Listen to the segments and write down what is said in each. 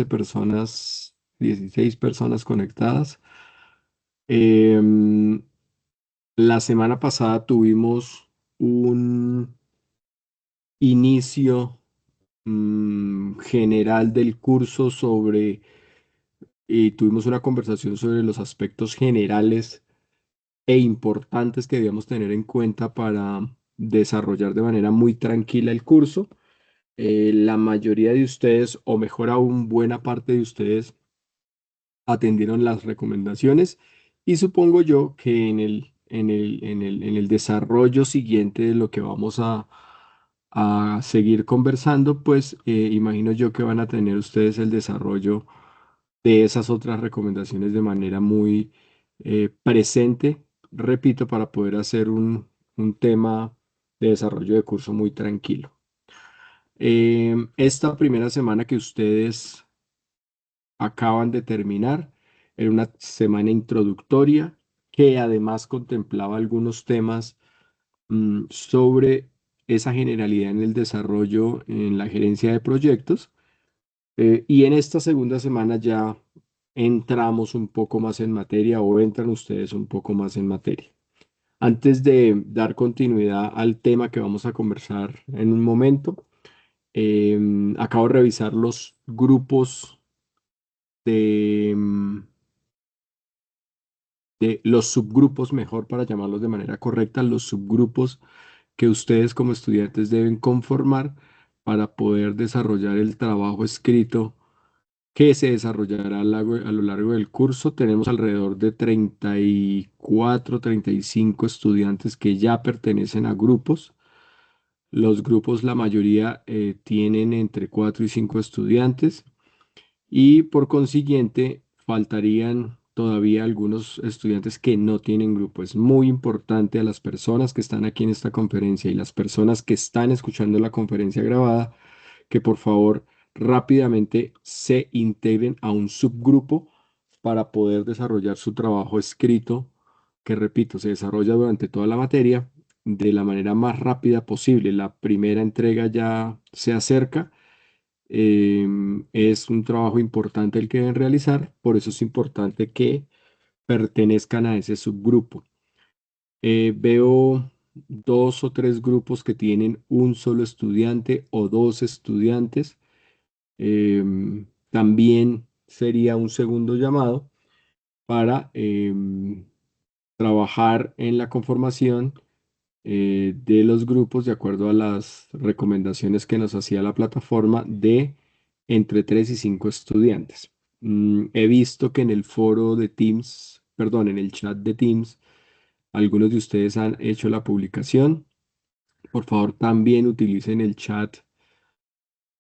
personas, 16 personas conectadas. Em, la semana pasada tuvimos un inicio general del curso y tuvimos una conversación sobre los aspectos generales e importantes que debíamos tener en cuenta para desarrollar de manera muy tranquila el curso. La mayoría de ustedes, o mejor aún, buena parte de ustedes, atendieron las recomendaciones y supongo yo que en el desarrollo siguiente de lo que vamos a seguir conversando, pues imagino yo que van a tener ustedes el desarrollo de esas otras recomendaciones de manera muy presente, repito, para poder hacer un tema de desarrollo de curso muy tranquilo. Esta primera semana que ustedes acaban de terminar era una semana introductoria que además contemplaba algunos temas sobre esa generalidad en el desarrollo en la gerencia de proyectos. Y en esta segunda semana ya entramos un poco más en materia o entran ustedes un poco más en materia. Antes de dar continuidad al tema que vamos a conversar en un momento, acabo de revisar los grupos de los subgrupos, mejor para llamarlos de manera correcta, los subgrupos que ustedes como estudiantes deben conformar para poder desarrollar el trabajo escrito que se desarrollará a lo largo del curso. Tenemos alrededor de 34, 35 estudiantes que ya pertenecen a grupos. Los grupos, la mayoría, tienen entre 4 y 5 estudiantes y por consiguiente faltarían todavía algunos estudiantes que no tienen grupo. Es muy importante a las personas que están aquí en esta conferencia y las personas que están escuchando la conferencia grabada que por favor rápidamente se integren a un subgrupo para poder desarrollar su trabajo escrito, que repito, se desarrolla durante toda la materia de la manera más rápida posible. La primera entrega ya se acerca. Es un trabajo importante el que deben realizar, por eso es importante que pertenezcan a ese subgrupo. Veo dos o tres grupos que tienen un solo estudiante o dos estudiantes. También sería un segundo llamado para trabajar en la conformación de los grupos de acuerdo a las recomendaciones que nos hacía la plataforma de entre 3 y 5 estudiantes. He visto que en el foro de Teams, perdón, en el chat de Teams, algunos de ustedes han hecho la publicación. Por favor, también utilicen el chat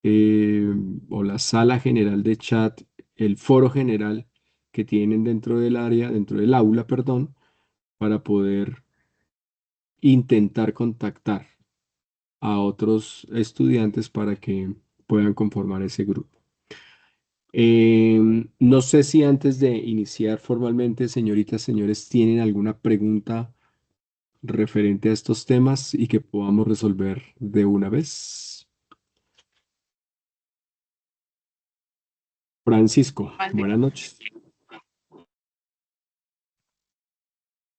eh, o la sala general de chat, el foro general que tienen dentro del área, dentro del aula, perdón, para poder intentar contactar a otros estudiantes para que puedan conformar ese grupo. No sé si antes de iniciar formalmente, señoritas, señores, tienen alguna pregunta referente a estos temas y que podamos resolver de una vez. Francisco, buenas noches.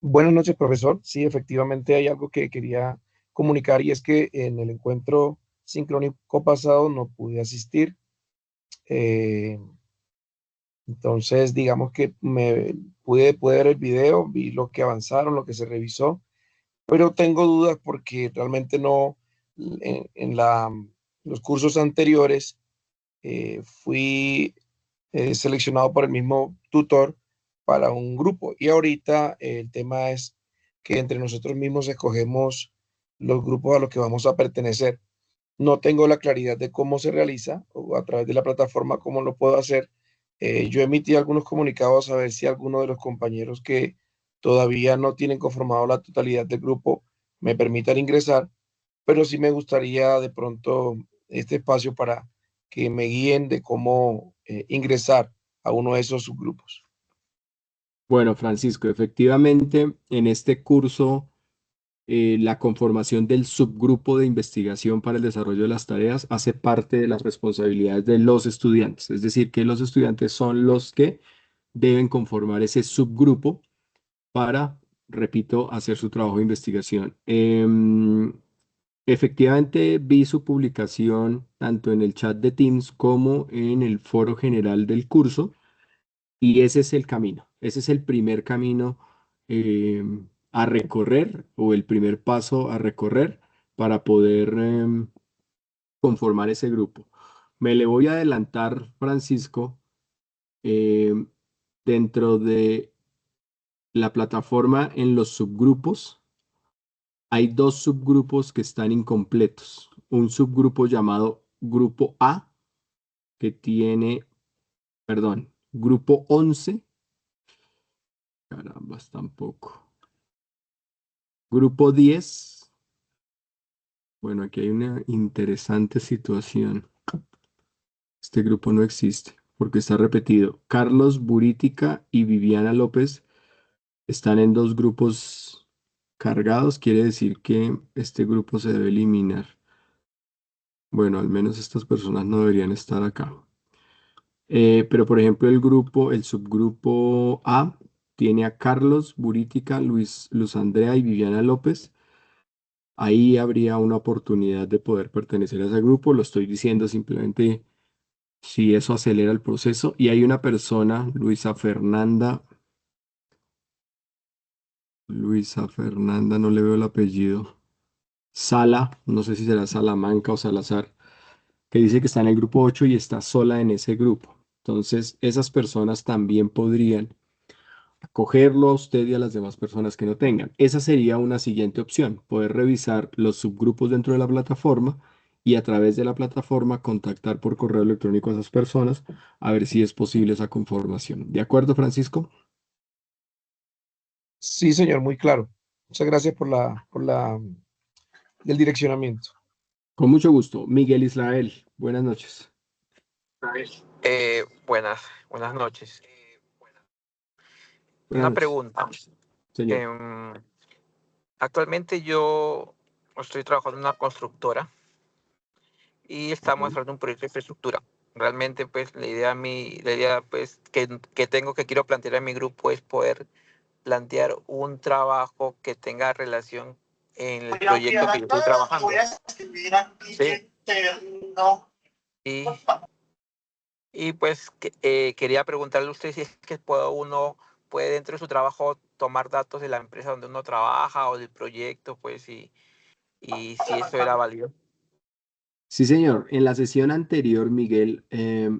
Buenas noches, profesor. Sí, efectivamente hay algo que quería comunicar y es que en el encuentro sincrónico pasado no pude asistir. Eh, entonces, digamos que me pude ver el video, vi lo que avanzaron, lo que se revisó, pero tengo dudas porque realmente no, los cursos anteriores fui seleccionado por el mismo tutor para un grupo. Y ahorita el tema es que entre nosotros mismos escogemos los grupos a los que vamos a pertenecer. No tengo la claridad de cómo se realiza o a través de la plataforma cómo lo puedo hacer. Yo emití algunos comunicados a ver si alguno de los compañeros que todavía no tienen conformado la totalidad del grupo me permitan ingresar, pero sí me gustaría de pronto este espacio para que me guíen de cómo ingresar a uno de esos subgrupos. Bueno, Francisco, efectivamente, en este curso la conformación del subgrupo de investigación para el desarrollo de las tareas hace parte de las responsabilidades de los estudiantes. Es decir, que los estudiantes son los que deben conformar ese subgrupo para, repito, hacer su trabajo de investigación. Efectivamente, vi su publicación tanto en el chat de Teams como en el foro general del curso y ese es el camino, ese es el primer camino a recorrer o el primer paso a recorrer para poder conformar ese grupo. Me le voy a adelantar, Francisco, em, dentro de la plataforma en los subgrupos. Hay dos subgrupos que están incompletos. Un subgrupo llamado Grupo A, que tiene, perdón, Grupo 11. Carambas, tampoco. Grupo 10. Bueno, aquí hay una interesante situación. Este grupo no existe porque está repetido. Carlos Burítica y Viviana López están en dos grupos cargados. Quiere decir que este grupo se debe eliminar. Bueno, al menos estas personas no deberían estar acá. Pero por ejemplo, el subgrupo A tiene a Carlos Burítica, Luz Andrea y Viviana López. Ahí habría una oportunidad de poder pertenecer a ese grupo. Lo estoy diciendo simplemente si eso acelera el proceso. Y hay una persona, Luisa Fernanda, no le veo el apellido. Sala, no sé si será Salamanca o Salazar, que dice que está en el grupo 8 y está sola en ese grupo. Entonces, esas personas también podrían acogerlo a usted y a las demás personas que no tengan. Esa sería una siguiente opción, poder revisar los subgrupos dentro de la plataforma y a través de la plataforma contactar por correo electrónico a esas personas a ver si es posible esa conformación. ¿De acuerdo, Francisco? Sí, señor, muy claro. Muchas gracias del direccionamiento. Con mucho gusto. Miguel Israel, buenas noches. Buenas noches. Buenas Una noches, pregunta. señor. Em, Actualmente yo estoy trabajando en una constructora y estamos Sí. haciendo un proyecto de infraestructura. Realmente, pues, la idea, pues, que quiero plantear en mi grupo es poder plantear un trabajo que tenga relación en el proyecto que yo estoy trabajando. Sí. Y, y pues quería preguntarle a usted si es que uno puede dentro de su trabajo tomar datos de la empresa donde uno trabaja o del proyecto, pues, y si eso era válido. Sí, señor. En la sesión anterior, Miguel,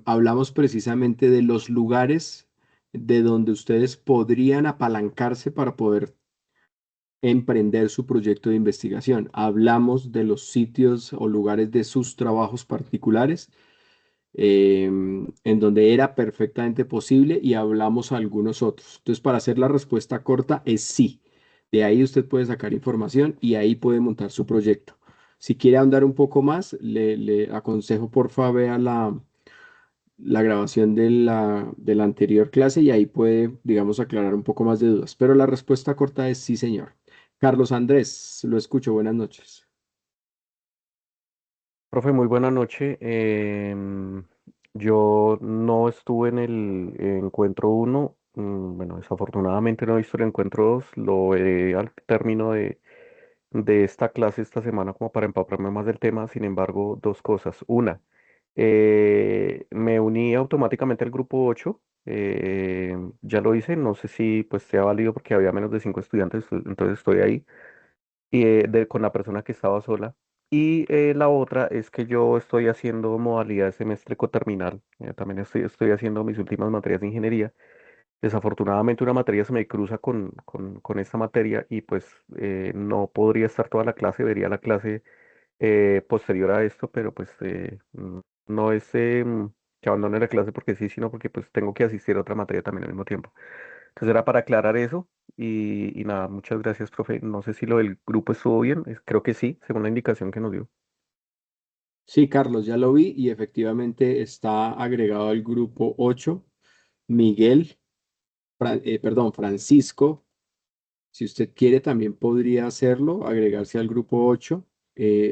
hablamos precisamente de los lugares de donde ustedes podrían apalancarse para poder emprender su proyecto de investigación. Hablamos de los sitios o lugares de sus trabajos particulares, en donde era perfectamente posible y hablamos algunos otros. Entonces, para hacer la respuesta corta es sí. De ahí usted puede sacar información y ahí puede montar su proyecto. Si quiere ahondar un poco más, le aconsejo porfa vea la grabación de la anterior clase y ahí puede, digamos, aclarar un poco más de dudas. Pero la respuesta corta es sí, señor. Carlos Andrés, lo escucho. Buenas noches. Profe, muy buena noche. Yo no estuve en el encuentro uno. Bueno, desafortunadamente no he visto el encuentro 2. Lo veré al término de esta clase esta semana como para empaparme más del tema. Sin embargo, dos cosas. Una, me uní automáticamente al grupo 8. Ya lo hice. No sé si pues sea válido porque había menos de 5 estudiantes, entonces estoy ahí y, con la persona que estaba sola. Y la otra es que yo estoy haciendo modalidad semestre coterminal. También estoy haciendo mis últimas materias de ingeniería. Desafortunadamente una materia se me cruza con esta materia y pues no podría estar toda la clase, vería la clase posterior a esto, pero pues no es que abandone la clase porque sí, sino porque pues tengo que asistir a otra materia también al mismo tiempo. Entonces era para aclarar eso y nada, muchas gracias, profe. No sé si lo del grupo estuvo bien, creo que sí, según la indicación que nos dio. Sí, Carlos, ya lo vi y efectivamente está agregado al grupo 8 Miguel, perdón, Francisco, Si usted quiere, también podría hacerlo, agregarse al grupo 8.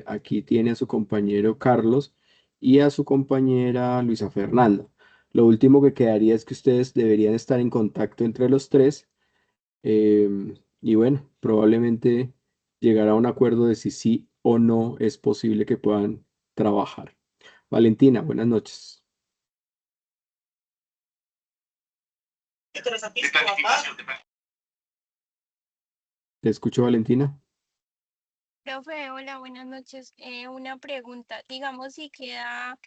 Aquí tiene a su compañero Carlos y a su compañera Luisa Fernanda. Lo último que quedaría es que ustedes deberían estar en contacto entre los tres, y bueno, probablemente llegar a un acuerdo de si sí o no es posible que puedan trabajar. Valentina, buenas noches. ¿Te escucho, Valentina? Profe, hola, buenas noches. Una pregunta, digamos si queda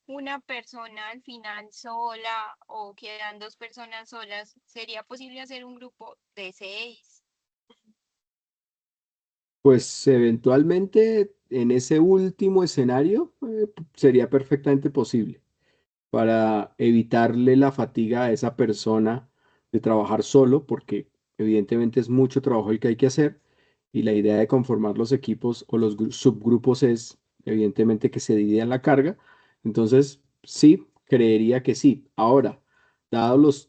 una persona al final sola o quedan dos personas solas, ¿sería posible hacer un grupo de 6? Pues eventualmente en ese último escenario sería perfectamente posible, para evitarle la fatiga a esa persona de trabajar solo, porque evidentemente es mucho trabajo el que hay que hacer, y la idea de conformar los equipos o los subgrupos es evidentemente que se dividan la carga. Entonces, sí, creería que sí. Ahora, dados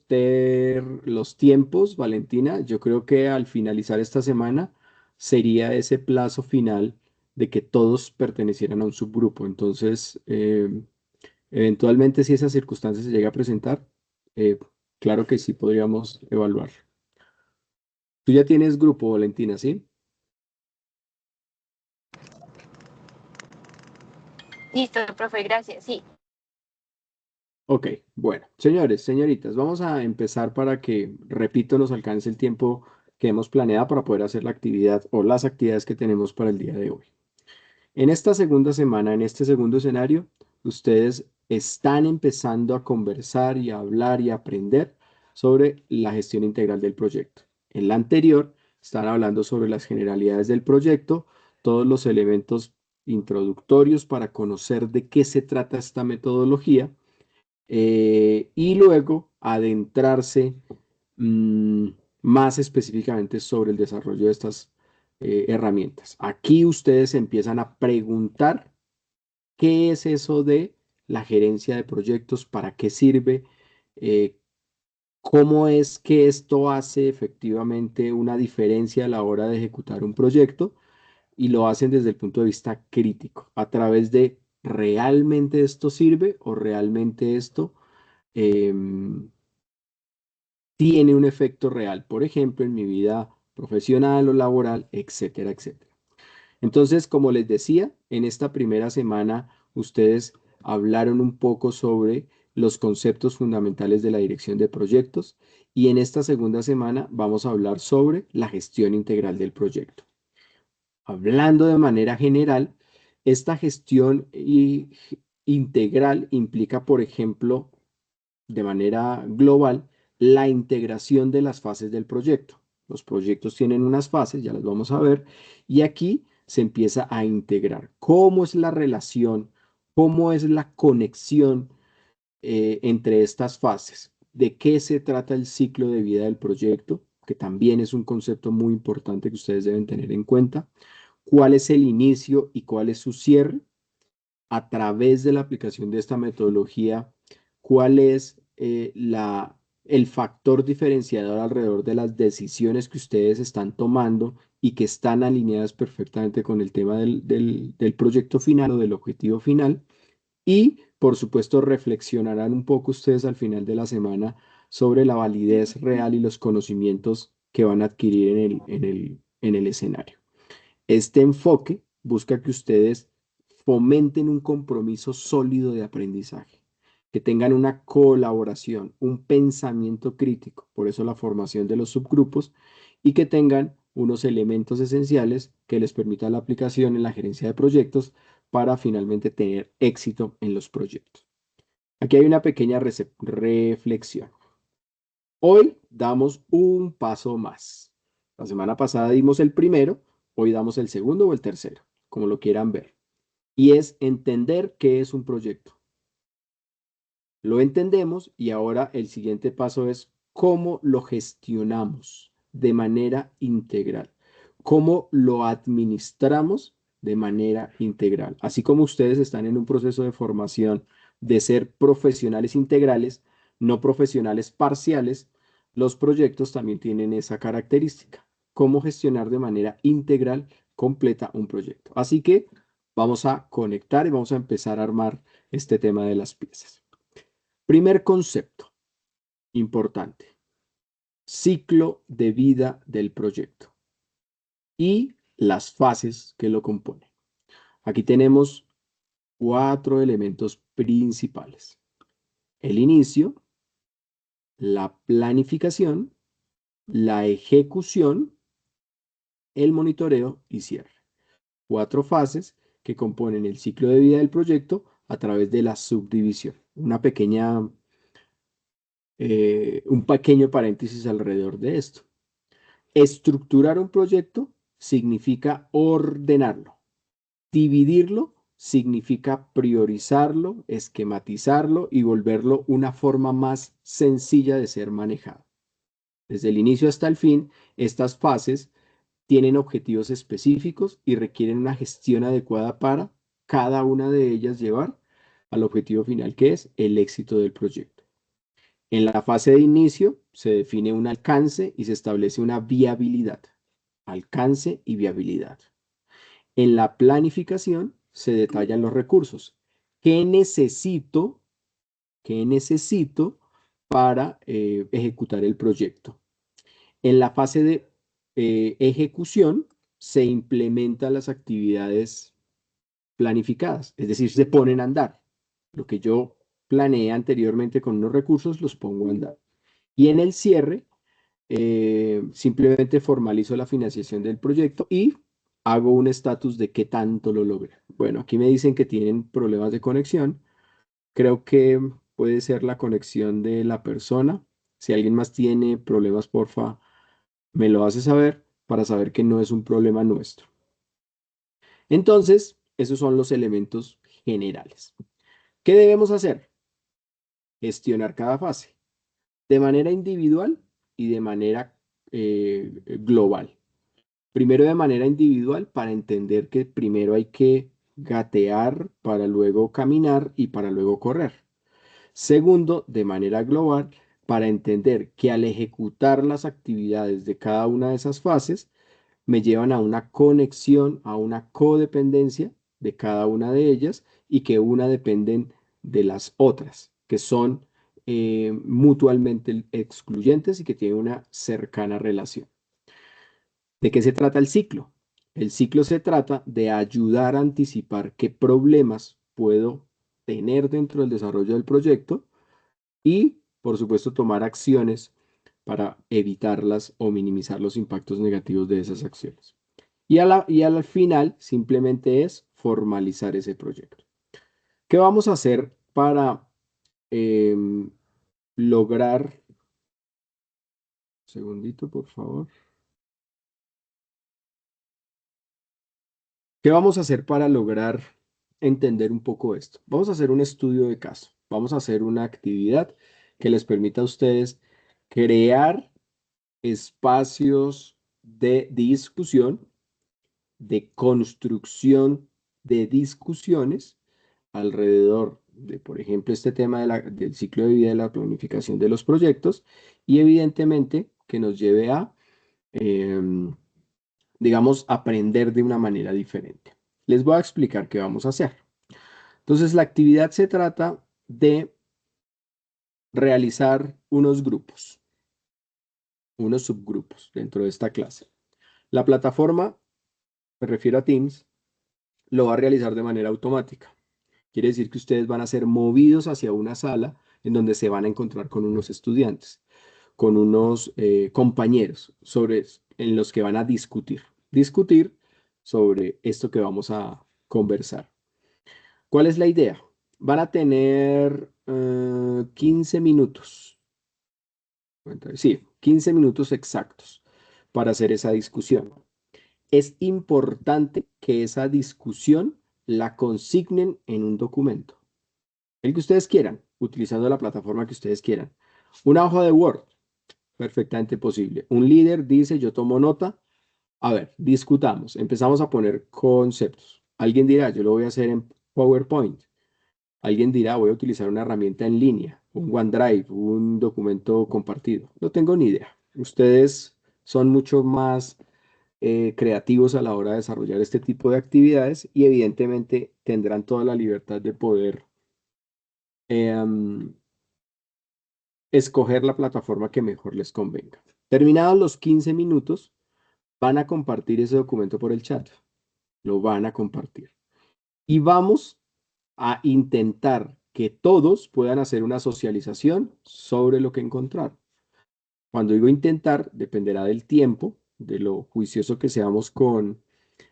los tiempos, Valentina, yo creo que al finalizar esta semana sería ese plazo final de que todos pertenecieran a un subgrupo. Entonces, eventualmente, si esa circunstancia se llega a presentar, eh, claro que sí podríamos evaluar. Tú ya tienes grupo, Valentina, ¿sí? Listo, profe, gracias. Sí. Ok, bueno, señores, señoritas, vamos a empezar para que, repito, nos alcance el tiempo que hemos planeado para poder hacer la actividad o las actividades que tenemos para el día de hoy. En esta segunda semana, en este segundo escenario, ustedes están empezando a conversar y a hablar y a aprender sobre la gestión integral del proyecto. En la anterior, están hablando sobre las generalidades del proyecto, todos los elementos introductorios para conocer de qué se trata esta metodología, y luego adentrarse mm, más específicamente sobre el desarrollo de estas herramientas. Aquí ustedes empiezan a preguntar qué es eso de la gerencia de proyectos, para qué sirve, eh, cómo es que esto hace efectivamente una diferencia a la hora de ejecutar un proyecto, y lo hacen desde el punto de vista crítico, a través de realmente esto sirve o realmente esto em, tiene un efecto real, por ejemplo, en mi vida profesional o laboral, etcétera, etcétera. Entonces, como les decía, en esta primera semana ustedes hablaron un poco sobre los conceptos fundamentales de la dirección de proyectos, y en esta segunda semana vamos a hablar sobre la gestión integral del proyecto. Hablando de manera general, esta gestión integral implica, por ejemplo, de manera global, la integración de las fases del proyecto. Los proyectos tienen unas fases, ya las vamos a ver, y aquí se empieza a integrar. ¿Cómo es la relación? ¿Cómo es la conexión entre estas fases? ¿De qué se trata el ciclo de vida del proyecto? Que también es un concepto muy importante que ustedes deben tener en cuenta. ¿Cuál es el inicio y cuál es su cierre? A través de la aplicación de esta metodología, cuál es el factor diferenciador alrededor de las decisiones que ustedes están tomando y que están alineadas perfectamente con el tema del proyecto final o del objetivo final. Y, por supuesto, reflexionarán un poco ustedes al final de la semana sobre la validez real y los conocimientos que van a adquirir en el escenario. Este enfoque busca que ustedes fomenten un compromiso sólido de aprendizaje, que tengan una colaboración, un pensamiento crítico, por eso la formación de los subgrupos, y que tengan unos elementos esenciales que les permitan la aplicación en la gerencia de proyectos para finalmente tener éxito en los proyectos. Aquí hay una pequeña reflexión. Hoy damos un paso más. La semana pasada dimos el primero, hoy damos el segundo o el tercero, como lo quieran ver. Y es entender qué es un proyecto. Lo entendemos y ahora el siguiente paso es cómo lo gestionamos de manera integral, cómo lo administramos de manera integral. Así como ustedes están en un proceso de formación de ser profesionales integrales, no profesionales parciales, los proyectos también tienen esa característica. cómo gestionar de manera integral, completa un proyecto. Así que vamos a conectar y vamos a empezar a armar este tema de las piezas. Primer concepto importante, ciclo de vida del proyecto y las fases que lo componen. Aquí tenemos 4 elementos principales: el inicio, la planificación, la ejecución, el monitoreo y cierre. 4 fases que componen el ciclo de vida del proyecto a través de la subdivisión. Un pequeño paréntesis alrededor de esto. Estructurar un proyecto significa ordenarlo. Dividirlo significa priorizarlo, esquematizarlo y volverlo una forma más sencilla de ser manejado. Desde el inicio hasta el fin, estas fases tienen objetivos específicos y requieren una gestión adecuada para cada una de ellas llevar al objetivo final, que es el éxito del proyecto. En la fase de inicio se define un alcance y se establece una viabilidad. Alcance y viabilidad. En la planificación se detallan los recursos. ¿Qué necesito para ejecutar el proyecto? En la fase de ejecución se implementan las actividades planificadas, es decir, se ponen a andar. Lo que yo planeé anteriormente con unos recursos los pongo a andar. Y en el cierre, simplemente formalizo la financiación del proyecto y hago un estatus de qué tanto lo logré. Bueno, aquí me dicen que tienen problemas de conexión. Creo que puede ser la conexión de la persona. Si alguien más tiene problemas, porfa, me lo hace saber para saber que no es un problema nuestro. Entonces, esos son los elementos generales. ¿Qué debemos hacer? Gestionar cada fase de manera individual y de manera global. Primero de manera individual para entender que primero hay que gatear para luego caminar y para luego correr. Segundo, de manera global para entender que al ejecutar las actividades de cada una de esas fases me llevan a una conexión, a una codependencia de cada una de ellas y que una dependen de las otras, que son mutuamente excluyentes y que tienen una cercana relación. ¿De qué se trata el ciclo? El ciclo se trata de ayudar a anticipar qué problemas puedo tener dentro del desarrollo del proyecto y, por supuesto, tomar acciones para evitarlas o minimizar los impactos negativos de esas acciones. Y al final simplemente es formalizar ese proyecto. ¿Qué vamos a hacer para lograr? Un segundito, por favor. ¿Qué vamos a hacer para lograr entender un poco esto? Vamos a hacer un estudio de caso. Vamos a hacer una actividad que les permita a ustedes crear espacios de discusión, de construcción de discusiones alrededor de, por ejemplo, este tema del ciclo de vida de la planificación de los proyectos y evidentemente que nos lleve a, digamos, aprender de una manera diferente. Les voy a explicar qué vamos a hacer. Entonces, la actividad se trata de realizar unos grupos, unos subgrupos dentro de esta clase. La plataforma, me refiero a Teams, lo va a realizar de manera automática. Quiere decir que ustedes van a ser movidos hacia una sala en donde se van a encontrar con unos estudiantes, con unos compañeros en los que van a discutir sobre esto que vamos a conversar. ¿Cuál es la idea? Van a tener 15 minutos. Sí, 15 minutos exactos para hacer esa discusión. Es importante que esa discusión la consignen en un documento, el que ustedes quieran, utilizando la plataforma que ustedes quieran. Una hoja de Word, perfectamente posible. Un líder dice, yo tomo nota. A ver, discutamos, empezamos a poner conceptos. Alguien dirá, yo lo voy a hacer en PowerPoint. Alguien dirá, voy a utilizar una herramienta en línea, un OneDrive, un documento compartido. No tengo ni idea. Ustedes son mucho más creativos a la hora de desarrollar este tipo de actividades y evidentemente tendrán toda la libertad de poder em, escoger la plataforma que mejor les convenga. Terminados los 15 minutos, van a compartir ese documento por el chat. Lo van a compartir. Y vamos a intentar que todos puedan hacer una socialización sobre lo que encontraron. Cuando digo intentar, dependerá del tiempo, de lo juicioso que seamos con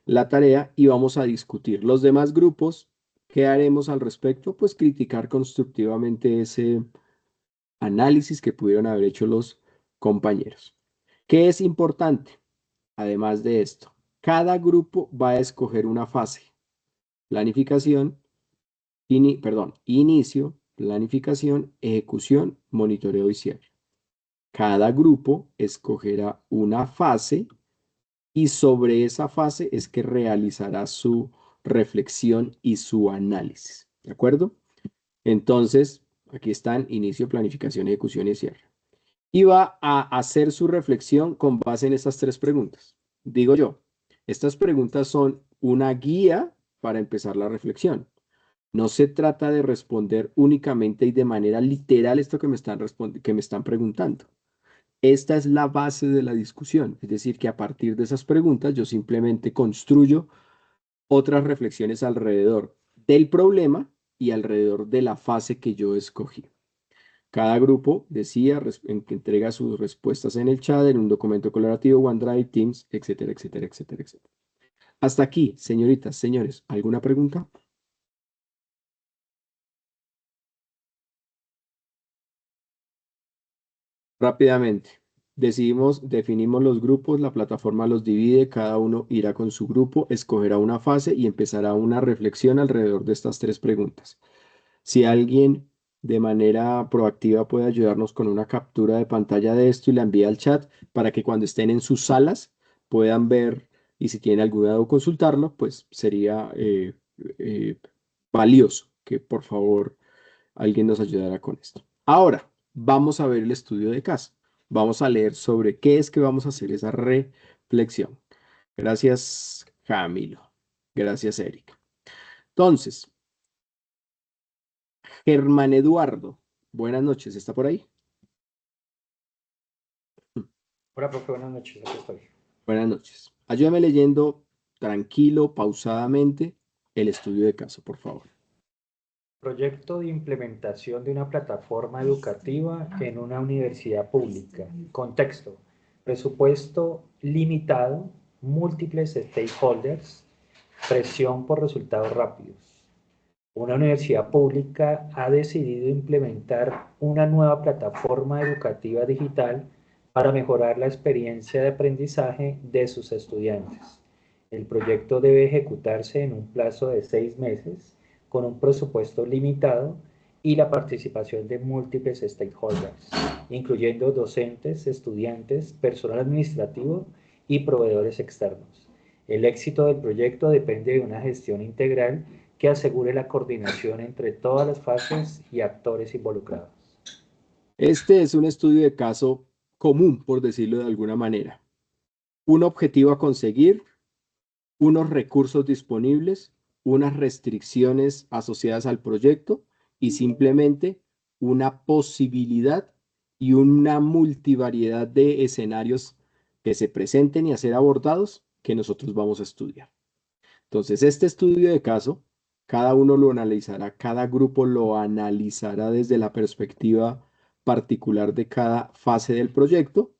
la tarea y vamos a discutir. Los demás grupos, ¿qué haremos al respecto? Pues criticar constructivamente ese análisis que pudieron haber hecho los compañeros. ¿Qué es importante? Además de esto, cada grupo va a escoger una fase. Planificación, inicio, planificación, ejecución, monitoreo y cierre. Cada grupo escogerá una fase y sobre esa fase es que realizará su reflexión y su análisis. ¿De acuerdo? Entonces, aquí están inicio, planificación, ejecución y cierre. Y va a hacer su reflexión con base en estas tres preguntas. Digo yo, estas preguntas son una guía para empezar la reflexión. No se trata de responder únicamente y de manera literal esto que me están preguntando. Esta es la base de la discusión, es decir, que a partir de esas preguntas yo simplemente construyo otras reflexiones alrededor del problema y alrededor de la fase que yo escogí. Cada grupo decía que entrega sus respuestas en el chat, en un documento colaborativo, OneDrive, Teams, etcétera, etcétera, etcétera, etcétera. Hasta aquí, señoritas, señores, ¿alguna pregunta? Rápidamente. Definimos los grupos, la plataforma los divide, cada uno irá con su grupo, escogerá una fase y empezará una reflexión alrededor de estas tres preguntas. Si alguien de manera proactiva puede ayudarnos con una captura de pantalla de esto y la envía al chat para que cuando estén en sus salas puedan ver y si tienen alguna duda o consultarlo, pues sería eh, valioso que por favor alguien nos ayudara con esto. Ahora, vamos a ver el estudio de caso. Vamos a leer sobre qué es que vamos a hacer esa reflexión. Gracias, Camilo. Gracias, Erika. Entonces, Germán Eduardo, buenas noches, ¿está por ahí? Hola, profe, buenas noches, aquí estoy. Buenas noches. Ayúdame leyendo tranquilo, pausadamente, el estudio de caso, por favor. Proyecto de implementación de una plataforma educativa en una universidad pública. Contexto. Presupuesto limitado, múltiples stakeholders, presión por resultados rápidos. Una universidad pública ha decidido implementar una nueva plataforma educativa digital para mejorar la experiencia de aprendizaje de sus estudiantes. El proyecto debe ejecutarse en un plazo de 6 meses, con un presupuesto limitado y la participación de múltiples stakeholders, incluyendo docentes, estudiantes, personal administrativo y proveedores externos. El éxito del proyecto depende de una gestión integral que asegure la coordinación entre todas las fases y actores involucrados. Este es un estudio de caso común, por decirlo de alguna manera. Un objetivo a conseguir, unos recursos disponibles, unas restricciones asociadas al proyecto y simplemente una posibilidad y una multivariedad de escenarios que se presenten y a ser abordados que nosotros vamos a estudiar. Entonces, este estudio de caso, cada uno lo analizará, cada grupo lo analizará desde la perspectiva particular de cada fase del proyecto.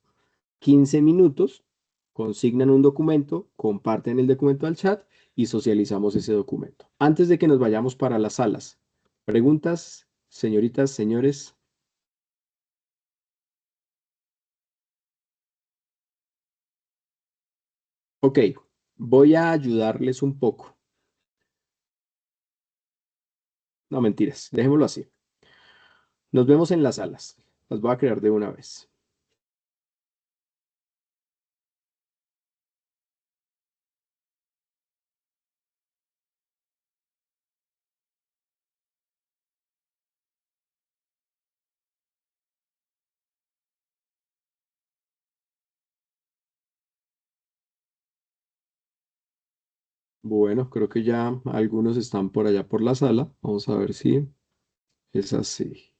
15 minutos, consignan un documento, comparten el documento al chat y socializamos ese documento. Antes de que nos vayamos para las salas, preguntas, señoritas, señores. Ok, voy a ayudarles un poco. No, mentiras, dejémoslo así. Nos vemos en las salas. Las voy a crear de una vez. Bueno, creo que ya algunos están por allá por la sala. Vamos a ver si es así.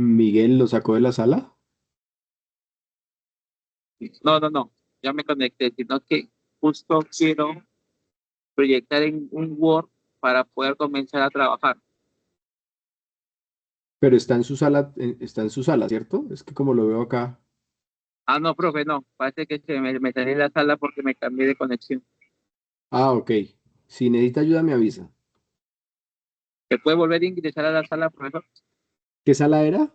Miguel lo sacó de la sala. No, no, no, ya me conecté, sino que justo quiero proyectar en un Word para poder comenzar a trabajar. Pero está en su sala, ¿cierto? Es que como lo veo acá. Ah, no, profe, no, parece que me salí de la sala porque me cambié de conexión. Ah, ok. Si necesita ayuda, me avisa. ¿Se puede volver a ingresar a la sala, profesor? ¿Qué sala era?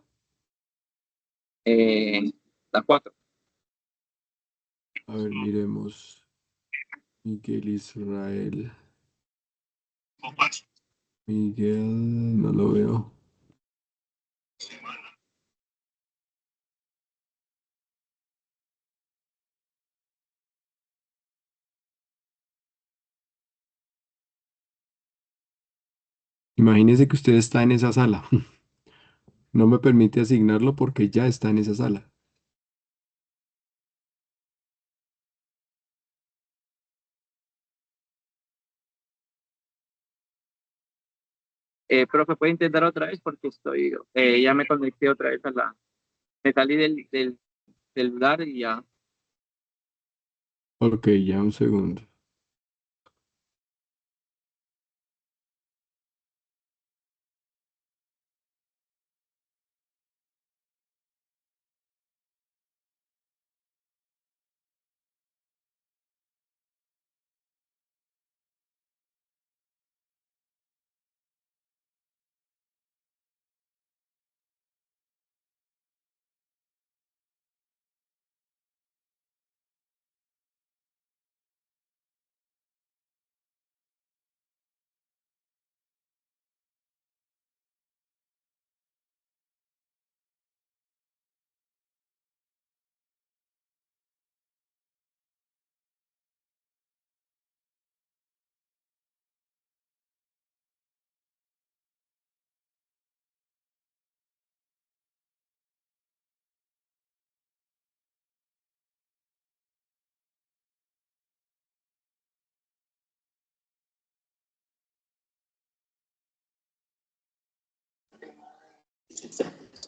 Eh, las 4. A ver, miremos. Miguel Israel. Miguel, no lo veo. Imagínese que usted está en esa sala. No me permite asignarlo porque ya está en esa sala. Profe, ¿puede intentar otra vez? Porque ya me conecté otra vez me salí del lugar y ya. Ok, ya un segundo.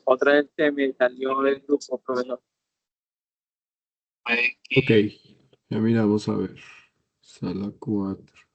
Otra vez se me salió del grupo, profesor. Ok, ya miramos a ver. Sala 4.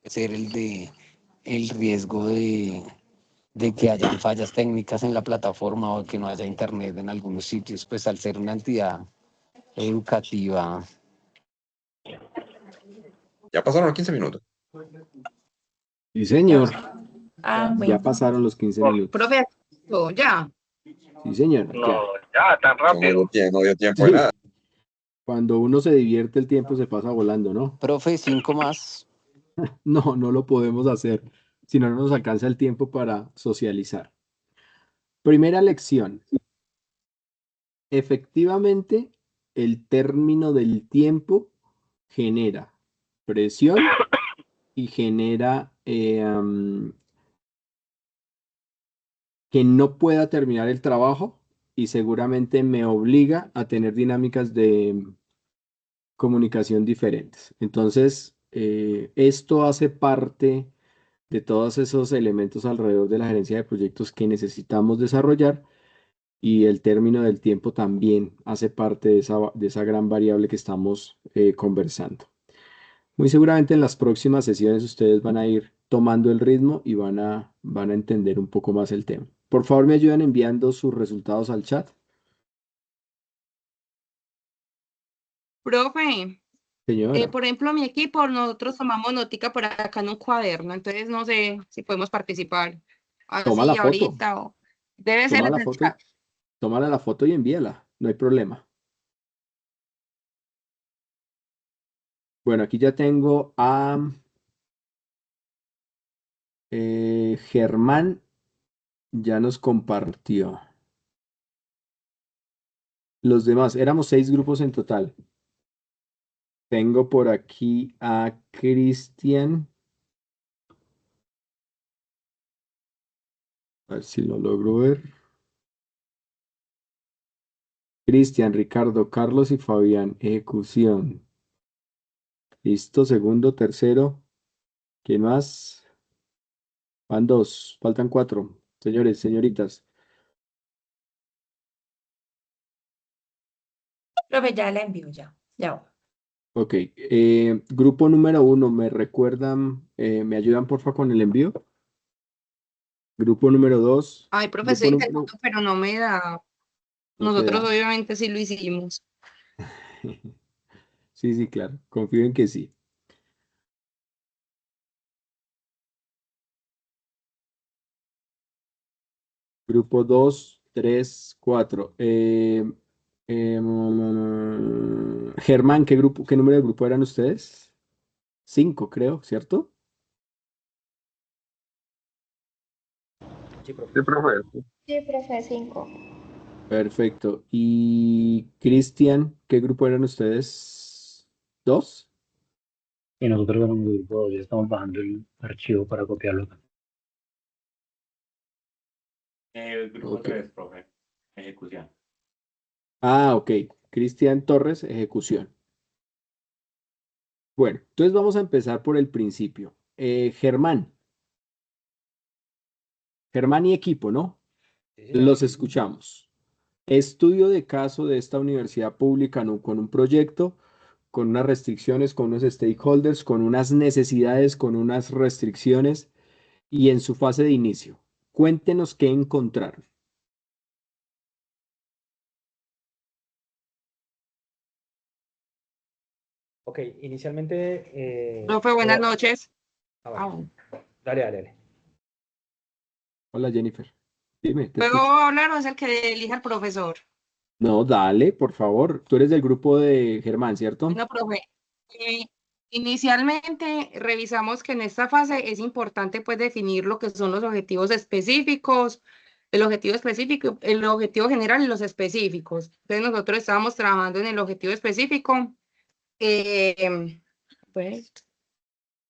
ser el riesgo de que hayan fallas técnicas en la plataforma o que no haya internet en algunos sitios, pues al ser una entidad educativa. Ya pasaron los 15 minutos. Sí, señor. Ah, Ya bueno. pasaron los 15 minutos. Profe, ya. Sí, señora. Ya. Ya, tan rápido. No dio tiempo de Sí. nada. Cuando uno se divierte, el tiempo se pasa volando, ¿no? Profe, 5 más. No, no lo podemos hacer. Si no, no nos alcanza el tiempo para socializar. Primera lección. Efectivamente, el término del tiempo genera presión y genera que no pueda terminar el trabajo y seguramente me obliga a tener dinámicas de comunicación diferentes. Entonces, esto hace parte de todos esos elementos alrededor de la gerencia de proyectos que necesitamos desarrollar y el término del tiempo también hace parte de esa gran variable que estamos conversando. Muy seguramente en las próximas sesiones ustedes van a ir tomando el ritmo y van a entender un poco más el tema. Por favor, me ayudan enviando sus resultados al chat. Profe, Señora, por ejemplo, mi equipo, nosotros tomamos notica por acá en un cuaderno, entonces no sé si podemos participar toma así la foto, ahorita o debe ser toma en la el foto, chat. tómala la foto y envíala, no hay problema. Bueno, aquí ya tengo a Germán, ya nos compartió. Los demás, éramos 6 grupos en total. Tengo por aquí a Cristian. A ver si lo logro ver. Cristian, Ricardo, Carlos y Fabián. Ejecución. Listo, segundo, tercero. ¿Quién más? Van 2, faltan 4. Señores, señoritas. Profe, ya la envío, ya. Ok, grupo número 1, ¿me recuerdan, me ayudan porfa con el envío? Grupo número 2, Ay, profe, grupo estoy número... intentando, pero no me da. No te Nosotros da. obviamente sí lo hicimos. Sí, sí, claro, confío en que sí. Grupo 2, 3, 4. Germán, ¿qué número de grupo eran ustedes? 5, creo, ¿cierto? Sí, profe. Sí, profe. Sí, profe, 5. Perfecto. Y Cristian, ¿qué grupo eran ustedes? ¿2? Y nosotros en un grupo ya estamos bajando el archivo para copiarlo acá. El grupo Ok. 3, profe. Ejecución. Ah, ok. Cristian Torres, ejecución. Bueno, entonces vamos a empezar por el principio. Germán. Germán y equipo, ¿no? Sí, señor. Los escuchamos. Estudio de caso de esta universidad pública con un proyecto, con unas restricciones, con unos stakeholders, con unas necesidades, con unas restricciones y en su fase de inicio. Cuéntenos qué encontraron. Ok, inicialmente... Profe, buenas noches. bueno. Dale. Hola, Jennifer. Dime, te ¿Puedo escucho. hablar o es el que elija el profesor? No, dale, por favor. Tú eres del grupo de Germán, ¿cierto? Bueno, profe, inicialmente revisamos que en esta fase es importante pues definir lo que son los objetivos específicos, el objetivo específico, el objetivo general y los específicos. Entonces nosotros estábamos trabajando en el objetivo específico, pues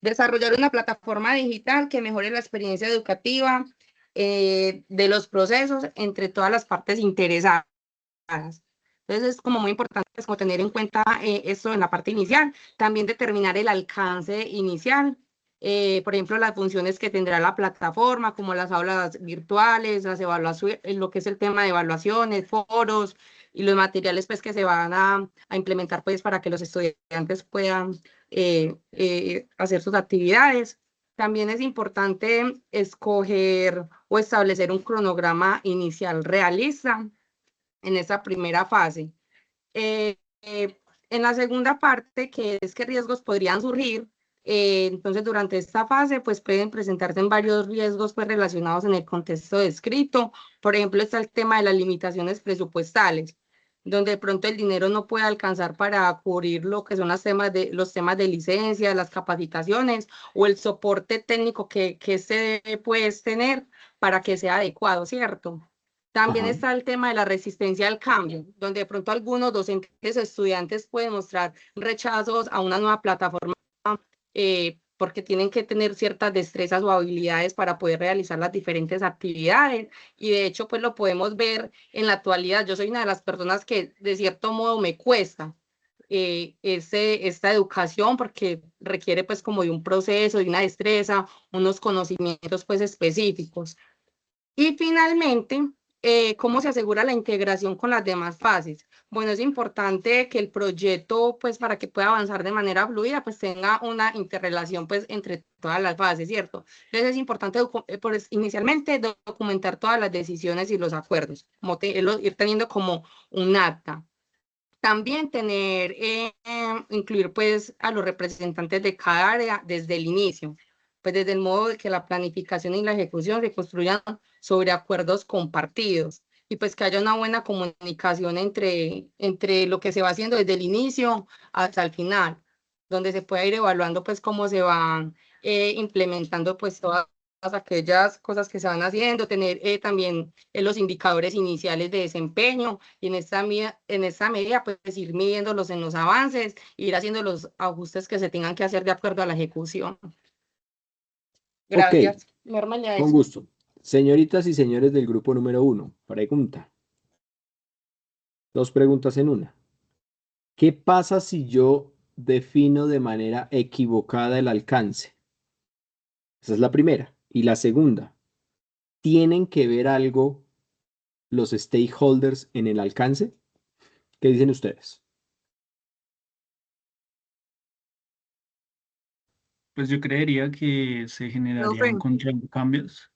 desarrollar una plataforma digital que mejore la experiencia educativa de los procesos entre todas las partes interesadas. Entonces es como muy importante pues, como tener en cuenta esto en la parte inicial, también determinar el alcance inicial, por ejemplo, las funciones que tendrá la plataforma, como las aulas virtuales, las evaluaciones, lo que es el tema de evaluaciones, foros y los materiales pues que se van a implementar pues para que los estudiantes puedan hacer sus actividades. También es importante escoger o establecer un cronograma inicial realista en esa primera fase. Eh, eh, en la segunda parte, que es qué riesgos podrían surgir, entonces durante esta fase pues pueden presentarse en varios riesgos pues relacionados en el contexto descrito. Por ejemplo, está el tema de las limitaciones presupuestales, donde de pronto el dinero no puede alcanzar para cubrir lo que son los temas de licencia, las capacitaciones o el soporte técnico que se puede tener para que sea adecuado, ¿cierto? También Ajá. está el tema de la resistencia al cambio, donde de pronto algunos docentes o estudiantes pueden mostrar rechazos a una nueva plataforma porque tienen que tener ciertas destrezas o habilidades para poder realizar las diferentes actividades. Y de hecho, pues lo podemos ver en la actualidad. Yo soy una de las personas que de cierto modo me cuesta esta educación porque requiere pues como de un proceso, de una destreza, unos conocimientos pues específicos. Y finalmente, ¿cómo se asegura la integración con las demás fases? Bueno, es importante que el proyecto, pues para que pueda avanzar de manera fluida, pues tenga una interrelación pues entre todas las fases, ¿cierto? Entonces es importante pues, inicialmente documentar todas las decisiones y los acuerdos, ir teniendo como un acta. También incluir pues a los representantes de cada área desde el inicio, pues desde el modo de que la planificación y la ejecución se construyan sobre acuerdos compartidos y pues que haya una buena comunicación entre lo que se va haciendo desde el inicio hasta el final, donde se pueda ir evaluando pues cómo se van implementando pues todas aquellas cosas que se van haciendo, tener también los indicadores iniciales de desempeño y en esta medida pues ir midiéndolos en los avances, ir haciendo los ajustes que se tengan que hacer de acuerdo a la ejecución. Ok, Gracias. Norma, ya con eso. gusto. Señoritas y señores del grupo número 1, pregunta. 2 preguntas en una. ¿Qué pasa si yo defino de manera equivocada el alcance? Esa es la primera. Y la segunda, ¿tienen que ver algo los stakeholders en el alcance? ¿Qué dicen ustedes? Pues yo creería que se generaría un Profe, control de cambios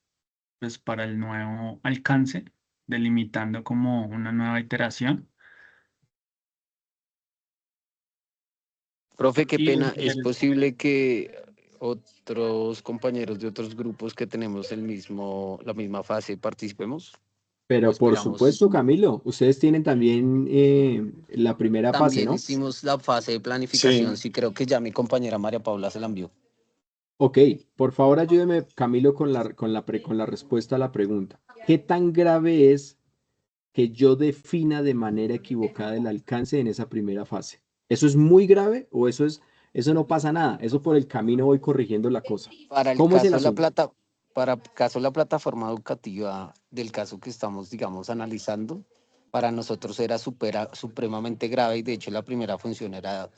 pues para el nuevo alcance, delimitando como una nueva iteración. Profe, qué Y pena, ¿es posible que otros compañeros de otros grupos que tenemos la misma fase participemos? ¿O Pero por esperamos? supuesto, Camilo, ustedes tienen también la primera fase, También ¿no? hicimos la fase de Sí, planificación, sí creo que ya mi compañera María Paula se la envió. Ok, por favor ayúdeme, Camilo, con la respuesta a la pregunta. ¿Qué tan grave es que yo defina de manera equivocada el alcance en esa primera fase? ¿Eso es muy grave o eso no pasa nada? Eso por el camino voy corrigiendo la cosa. Para el ¿Cómo es el caso de asunto? para caso de la plataforma educativa del caso que estamos, digamos, analizando, para nosotros era supremamente grave y de hecho la primera función era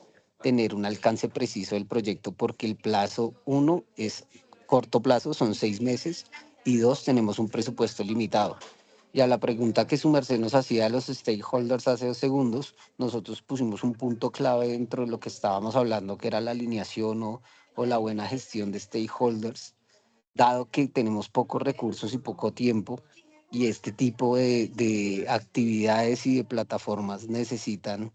tener un alcance preciso del proyecto porque el plazo, uno, es corto plazo, son 6 meses, y dos, tenemos un presupuesto limitado. Y a la pregunta que su merced nos hacía a los stakeholders hace 2 segundos, nosotros pusimos un punto clave dentro de lo que estábamos hablando, que era la alineación o la buena gestión de stakeholders, dado que tenemos pocos recursos y poco tiempo, y este tipo de actividades y de plataformas necesitan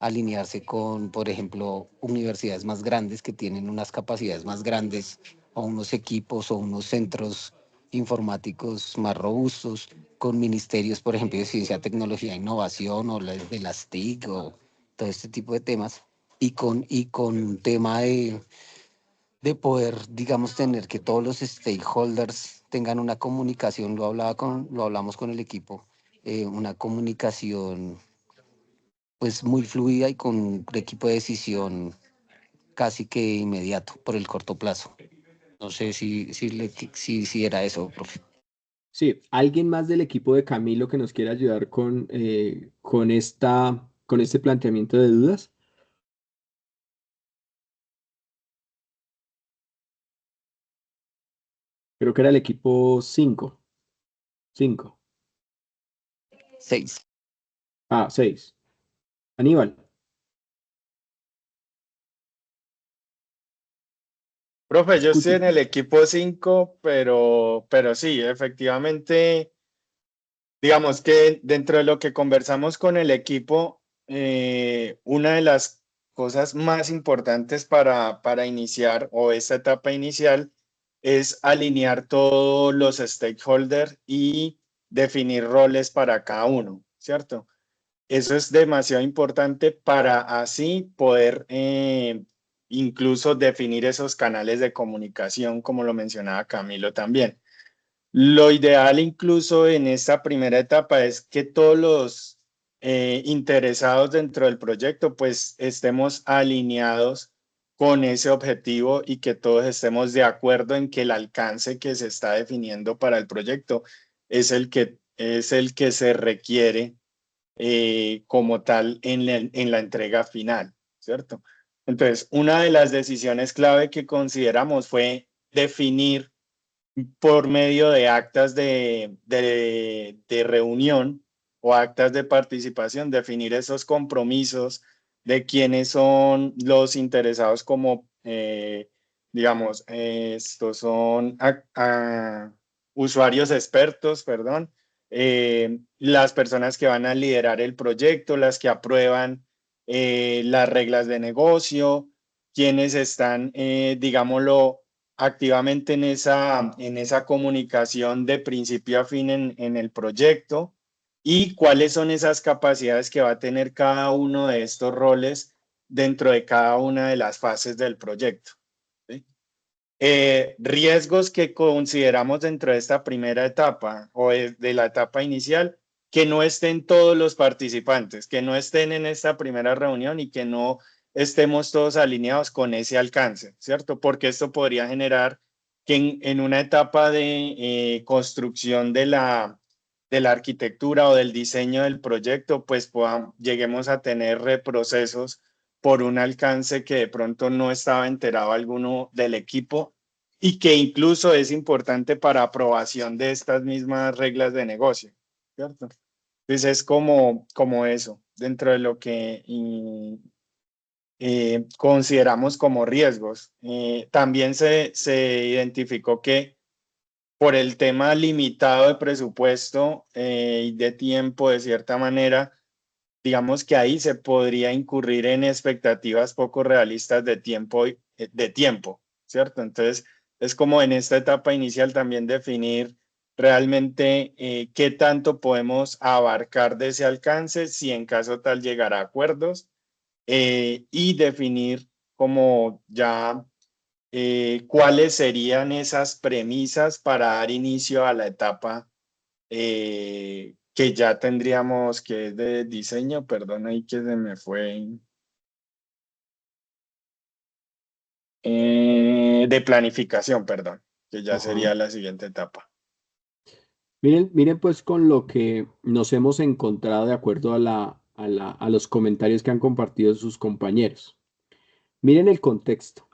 alinearse con, por ejemplo, universidades más grandes que tienen unas capacidades más grandes, o unos equipos o unos centros informáticos más robustos, con ministerios, por ejemplo, de ciencia, tecnología e innovación, o de las TIC, o todo este tipo de temas, y con un tema de poder, digamos, tener que todos los stakeholders tengan una comunicación, lo hablamos con el equipo, una comunicación pues muy fluida y con un equipo de decisión casi que inmediato por el corto plazo. No sé si era eso, profe. Sí, ¿alguien más del equipo de Camilo que nos quiera ayudar con este planteamiento de dudas? Creo que era el equipo 5. 5. 6. 6. Aníbal. Profe, yo estoy Escucho. en el equipo 5, pero sí, efectivamente, digamos que dentro de lo que conversamos con el equipo, una de las cosas más importantes para iniciar o esta etapa inicial es alinear todos los stakeholders y definir roles para cada uno, ¿cierto? Eso es demasiado importante para así poder incluso definir esos canales de comunicación, como lo mencionaba Camilo también. Lo ideal incluso en esta primera etapa es que todos los interesados dentro del proyecto pues estemos alineados con ese objetivo y que todos estemos de acuerdo en que el alcance que se está definiendo para el proyecto es el que se requiere como tal en la entrega final, ¿cierto? Entonces, una de las decisiones clave que consideramos fue definir por medio de actas de reunión o actas de participación, definir esos compromisos de quiénes son los interesados como, digamos, estos son usuarios expertos, perdón, las personas que van a liderar el proyecto, las que aprueban las reglas de negocio, quienes están, digámoslo, activamente en esa comunicación de principio a fin en el proyecto y cuáles son esas capacidades que va a tener cada uno de estos roles dentro de cada una de las fases del proyecto. ¿Sí? Riesgos que consideramos dentro de esta primera etapa o de la etapa inicial, que no estén todos los participantes, que no estén en esta primera reunión y que no estemos todos alineados con ese alcance, ¿cierto? Porque esto podría generar que en una etapa de construcción de la arquitectura o del diseño del proyecto, pues lleguemos a tener reprocesos por un alcance que de pronto no estaba enterado alguno del equipo y que incluso es importante para aprobación de estas mismas reglas de negocio, ¿cierto? Entonces es como eso, dentro de lo que consideramos como riesgos. También se identificó que por el tema limitado de presupuesto y de tiempo, de cierta manera, digamos que ahí se podría incurrir en expectativas poco realistas de tiempo, ¿cierto? Entonces, es como en esta etapa inicial también definir realmente qué tanto podemos abarcar de ese alcance, si en caso tal llegar a acuerdos, y definir como ya cuáles serían esas premisas para dar inicio a la etapa que ya tendríamos, que es de diseño, perdón, ahí que se me fue, de planificación, perdón, que ya Ajá. sería la siguiente etapa. Miren pues con lo que nos hemos encontrado de acuerdo a los comentarios que han compartido sus compañeros. Miren el contexto.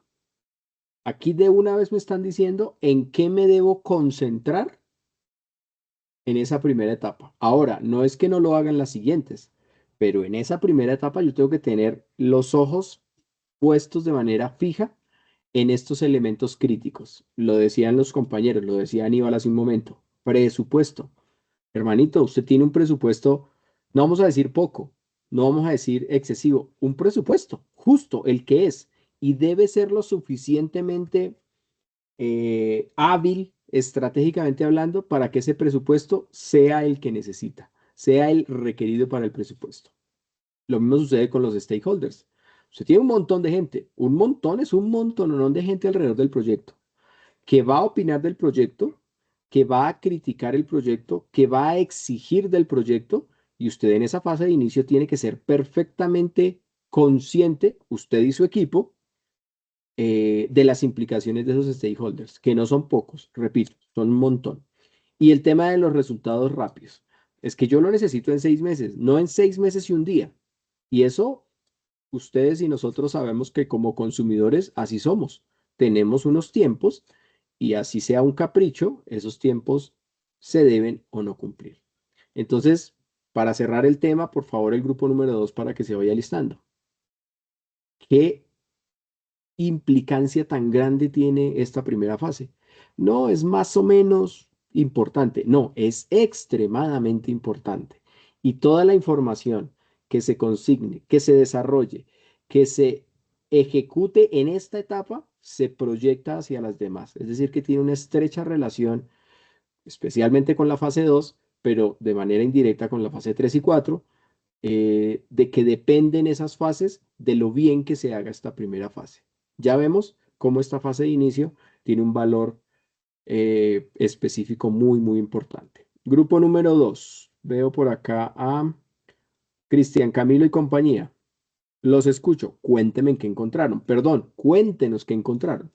Aquí de una vez me están diciendo en qué me debo concentrar en esa primera etapa. Ahora, no es que no lo hagan las siguientes, pero en esa primera etapa yo tengo que tener los ojos puestos de manera fija en estos elementos críticos. Lo decían los compañeros, lo decía Aníbal hace un momento. Presupuesto. Hermanito, usted tiene un presupuesto, no vamos a decir poco, no vamos a decir excesivo, un presupuesto justo, el que es, y debe ser lo suficientemente hábil, estratégicamente hablando, para que ese presupuesto sea el que necesita, sea el requerido para el presupuesto. Lo mismo sucede con los stakeholders. Usted tiene un montón de gente, un montón es un montón de gente alrededor del proyecto, que va a opinar del proyecto, que va a criticar el proyecto, que va a exigir del proyecto, y usted en esa fase de inicio tiene que ser perfectamente consciente, usted y su equipo, de las implicaciones de esos stakeholders, que no son pocos, repito, son un montón. Y el tema de los resultados rápidos. Es que yo lo necesito en 6 meses, no en 6 meses y un día. Y eso, ustedes y nosotros sabemos que como consumidores así somos. Tenemos unos tiempos y así sea un capricho, esos tiempos se deben o no cumplir. Entonces, para cerrar el tema, por favor, el grupo número 2 para que se vaya listando. ¿Qué implicancia tan grande tiene esta primera fase? No, es más o menos importante. No, es extremadamente importante. Y toda la información que se consigne, que se desarrolle, que se ejecute en esta etapa, se proyecta hacia las demás. Es decir, que tiene una estrecha relación, especialmente con la fase 2, pero de manera indirecta con la fase 3 y 4, de que dependen esas fases de lo bien que se haga esta primera fase. Ya vemos cómo esta fase de inicio tiene un valor específico muy, muy importante. Grupo número 2. Veo por acá a Cristian, Camilo y compañía. Los escucho. Cuéntenme en qué encontraron. Perdón, cuéntenos qué encontraron.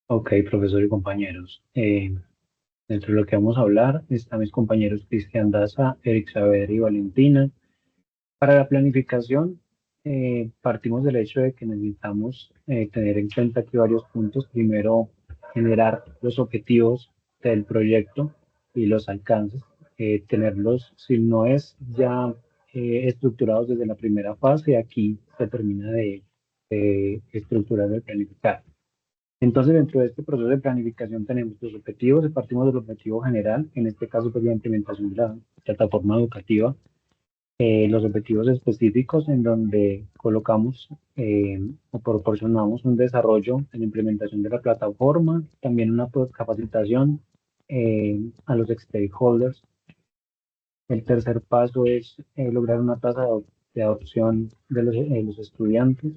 Ok, profesor y compañeros. Dentro de lo que vamos a hablar están mis compañeros Cristian Daza, Eric Saber y Valentina. Para la planificación, partimos del hecho de que necesitamos tener en cuenta aquí varios puntos. Primero, generar los objetivos del proyecto y los alcances. Tenerlos, si no es ya estructurados desde la primera fase, aquí se termina de estructurar, de planificar. Entonces, dentro de este proceso de planificación tenemos los objetivos, y partimos del objetivo general, en este caso pues la implementación de la plataforma educativa, los objetivos específicos en donde colocamos o proporcionamos un desarrollo en la implementación de la plataforma, también una capacitación a los stakeholders. El tercer paso es lograr una tasa de adopción de los estudiantes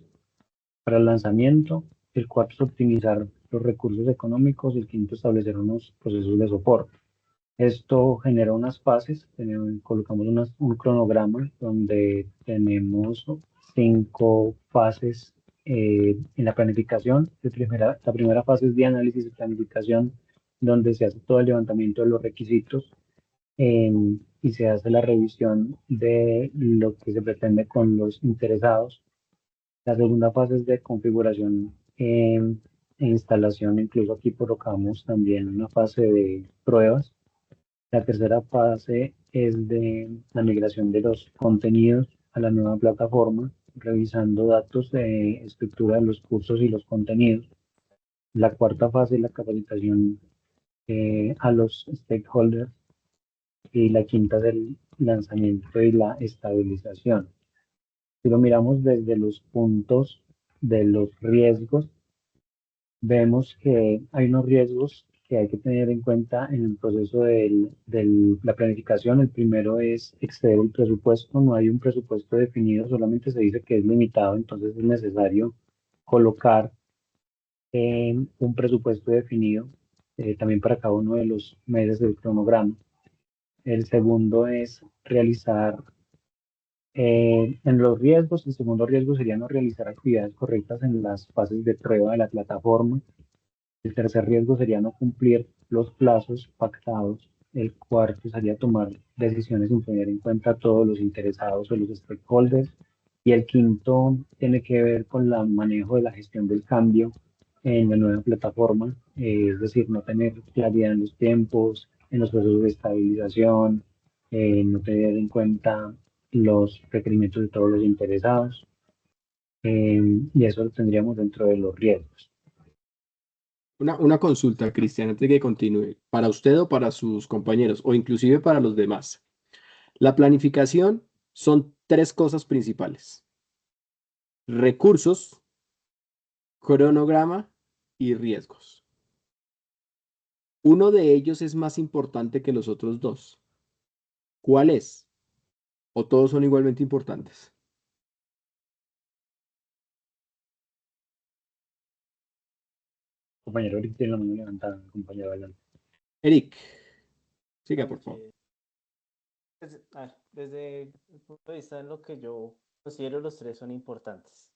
para el lanzamiento. El cuarto es optimizar los recursos económicos y el quinto establecer unos procesos de soporte. Esto genera unas fases, colocamos un cronograma donde tenemos 5 fases en la planificación. La primera fase es de análisis y planificación, donde se hace todo el levantamiento de los requisitos y se hace la revisión de lo que se pretende con los interesados. La segunda fase es de configuración e instalación, incluso aquí colocamos también una fase de pruebas. La tercera fase es de la migración de los contenidos a la nueva plataforma, revisando datos de estructura de los cursos y los contenidos. La cuarta fase es la capacitación a los stakeholders y la quinta es el lanzamiento y la estabilización. Si lo miramos desde los puntos de los riesgos, vemos que hay unos riesgos que hay que tener en cuenta en el proceso de la planificación. El primero es exceder el presupuesto. No hay un presupuesto definido, solamente se dice que es limitado, entonces es necesario colocar un presupuesto definido también para cada uno de los meses del cronograma. El segundo es realizar en los riesgos. El segundo riesgo sería no realizar actividades correctas en las fases de prueba de la plataforma. El tercer riesgo sería no cumplir los plazos pactados. El cuarto sería tomar decisiones sin tener en cuenta a todos los interesados o los stakeholders. Y el quinto tiene que ver con el manejo de la gestión del cambio en la nueva plataforma, es decir, no tener claridad en los tiempos, en los procesos de estabilización, no tener en cuenta los requerimientos de todos los interesados. Y eso lo tendríamos dentro de los riesgos. Una consulta, Cristian, antes de que continúe. ¿Para usted o para sus compañeros, o inclusive para los demás? La planificación son 3 cosas principales: recursos, cronograma y riesgos. Uno de ellos es más importante que los otros 2. ¿Cuál es? ¿O todos son igualmente importantes? Compañero, ahorita tiene la mano levantada, compañero, adelante. Eric, siga, por favor. Desde el punto de vista en lo que yo considero, los 3 son importantes.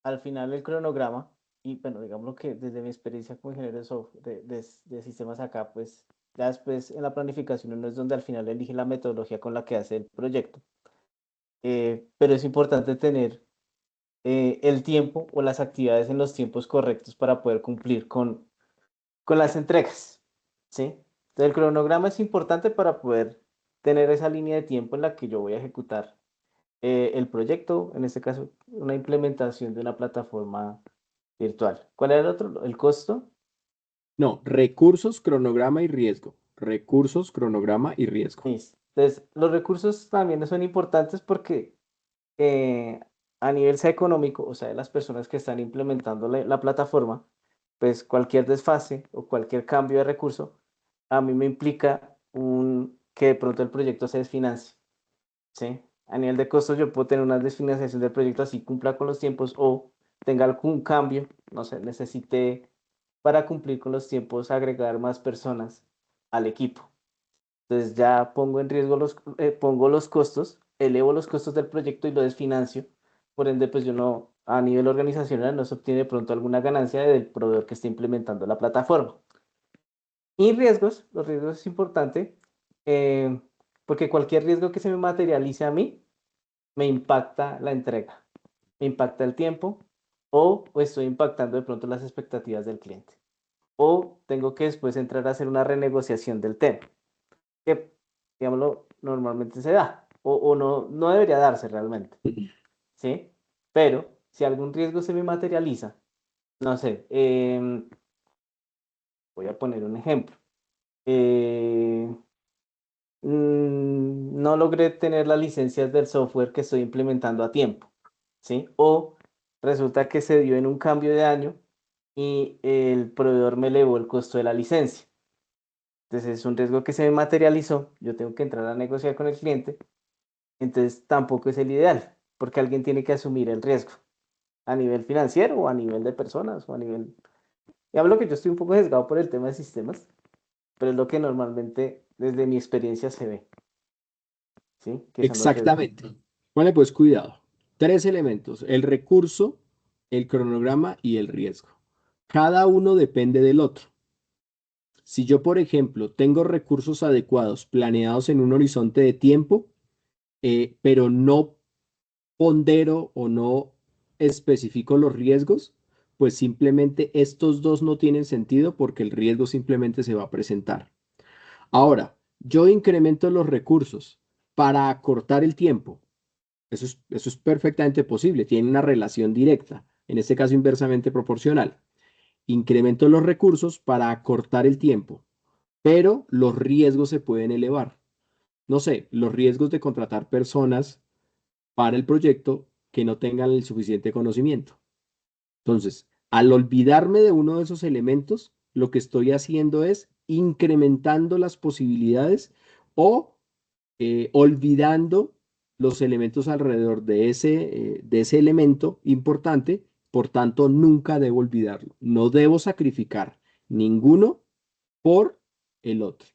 Al final el cronograma, y bueno, digamos que desde mi experiencia como ingeniero de software, de sistemas acá, pues ya después en la planificación uno es donde al final elige la metodología con la que hace el proyecto. Pero es importante tener el tiempo o las actividades en los tiempos correctos para poder cumplir con las entregas, ¿sí? Entonces el cronograma es importante para poder tener esa línea de tiempo en la que yo voy a ejecutar el proyecto, en este caso una implementación de una plataforma virtual. ¿Cuál era el otro? ¿El costo? No, recursos, cronograma y riesgo. Recursos, cronograma y riesgo. Listo. Entonces, los recursos también son importantes porque a nivel sea económico, o sea, de las personas que están implementando la plataforma, pues cualquier desfase o cualquier cambio de recurso, a mí me implica que de pronto el proyecto se desfinancie, ¿sí? A nivel de costos yo puedo tener una desfinanciación del proyecto así cumpla con los tiempos o tenga algún cambio, no sé, necesite para cumplir con los tiempos agregar más personas al equipo. Entonces ya pongo en riesgo pongo los costos, elevo los costos del proyecto y lo desfinancio. Por ende, pues yo no, a nivel organizacional no se obtiene de pronto alguna ganancia del proveedor que esté implementando la plataforma. Y riesgos, los riesgos es importante porque cualquier riesgo que se me materialice a mí me impacta la entrega, me impacta el tiempo o estoy impactando de pronto las expectativas del cliente. O tengo que después entrar a hacer una renegociación del tema, que, digámoslo, normalmente se da, o no debería darse realmente, ¿sí? Pero si algún riesgo se me materializa, no sé, voy a poner un ejemplo. No logré tener las licencias del software que estoy implementando a tiempo, ¿sí? O resulta que se dio en un cambio de año y el proveedor me elevó el costo de la licencia. Entonces es un riesgo que se me materializó, yo tengo que entrar a negociar con el cliente, entonces tampoco es el ideal, porque alguien tiene que asumir el riesgo a nivel financiero o a nivel de personas o a nivel... Y hablo que yo estoy un poco sesgado por el tema de sistemas, pero es lo que normalmente desde mi experiencia se ve, ¿sí? Que son los riesgos. Exactamente. Ponle pues cuidado. 3 elementos, el recurso, el cronograma y el riesgo. Cada uno depende del otro. Si yo, por ejemplo, tengo recursos adecuados planeados en un horizonte de tiempo, pero no pondero o no especifico los riesgos, pues simplemente estos dos no tienen sentido porque el riesgo simplemente se va a presentar. Ahora, yo incremento los recursos para acortar el tiempo. Eso es perfectamente posible, tiene una relación directa, en este caso inversamente proporcional. Incremento los recursos para acortar el tiempo, pero los riesgos se pueden elevar. No sé, los riesgos de contratar personas para el proyecto que no tengan el suficiente conocimiento. Entonces, al olvidarme de uno de esos elementos, lo que estoy haciendo es incrementando las posibilidades o olvidando los elementos alrededor de ese elemento importante. Por tanto, nunca debo olvidarlo. No debo sacrificar ninguno por el otro.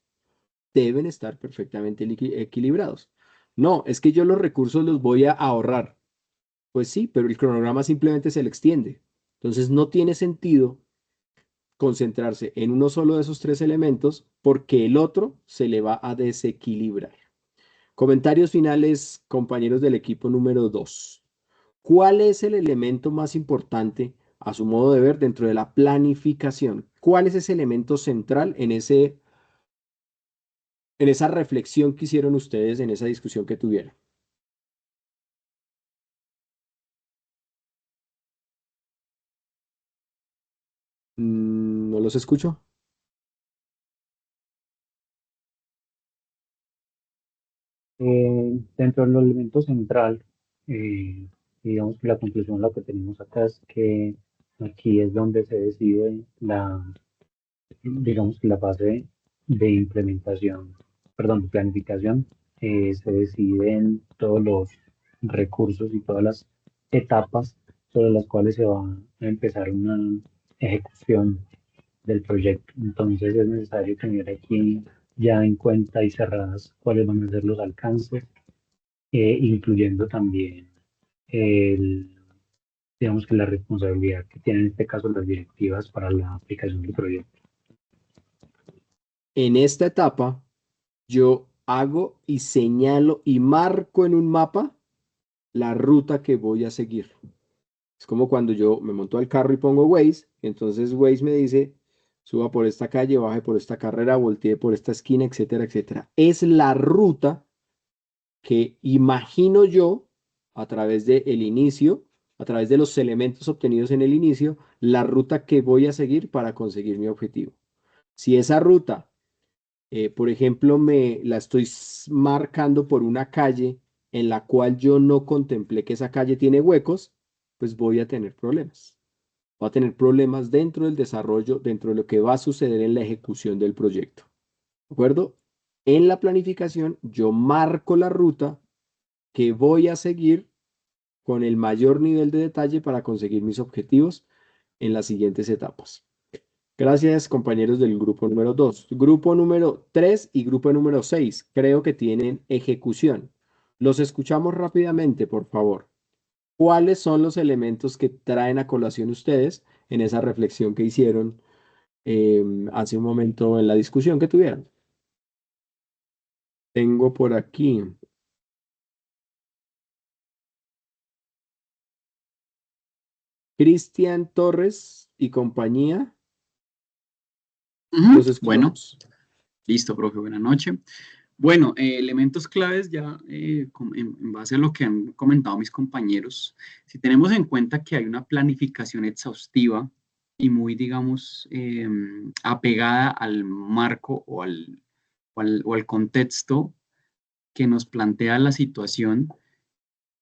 Deben estar perfectamente equilibrados. No, es que yo los recursos los voy a ahorrar. Pues sí, pero el cronograma simplemente se le extiende. Entonces no tiene sentido concentrarse en uno solo de esos 3 elementos porque el otro se le va a desequilibrar. Comentarios finales, compañeros del equipo número 2. ¿Cuál es el elemento más importante a su modo de ver dentro de la planificación? ¿Cuál es ese elemento central en esa reflexión que hicieron ustedes en esa discusión que tuvieron? No los escucho. Dentro del elemento central, digamos que la conclusión lo que tenemos acá es que aquí es donde se decide digamos que la fase de implementación, perdón, de planificación, se deciden todos los recursos y todas las etapas sobre las cuales se va a empezar una ejecución del proyecto. Entonces es necesario tener aquí ya en cuenta y cerradas cuáles van a ser los alcances, incluyendo también digamos que la responsabilidad que tienen en este caso las directivas para la aplicación del proyecto. En esta etapa, yo hago y señalo y marco en un mapa la ruta que voy a seguir. Es como cuando yo me monto al carro y pongo Waze, entonces Waze me dice, suba por esta calle, baje por esta carrera, voltee por esta esquina, etcétera, etcétera. Es la ruta que imagino yo a través del inicio, a través de los elementos obtenidos en el inicio, la ruta que voy a seguir para conseguir mi objetivo. Si esa ruta, por ejemplo, la estoy marcando por una calle en la cual yo no contemplé que esa calle tiene huecos, pues voy a tener problemas. Voy a tener problemas dentro del desarrollo, dentro de lo que va a suceder en la ejecución del proyecto. ¿De acuerdo? En la planificación, yo marco la ruta que voy a seguir con el mayor nivel de detalle para conseguir mis objetivos en las siguientes etapas. Gracias, compañeros del grupo número 2. Grupo número 3 y grupo número 6 creo que tienen ejecución. Los escuchamos rápidamente, por favor. ¿Cuáles son los elementos que traen a colación ustedes en esa reflexión que hicieron hace un momento en la discusión que tuvieron? Tengo por aquí. Cristian Torres y compañía. Los Bueno, escuchamos. listo, profe, buenas noches. Bueno, elementos claves ya en base a lo que han comentado mis compañeros. Si tenemos en cuenta que hay una planificación exhaustiva y muy, digamos, apegada al marco o al contexto que nos plantea la situación,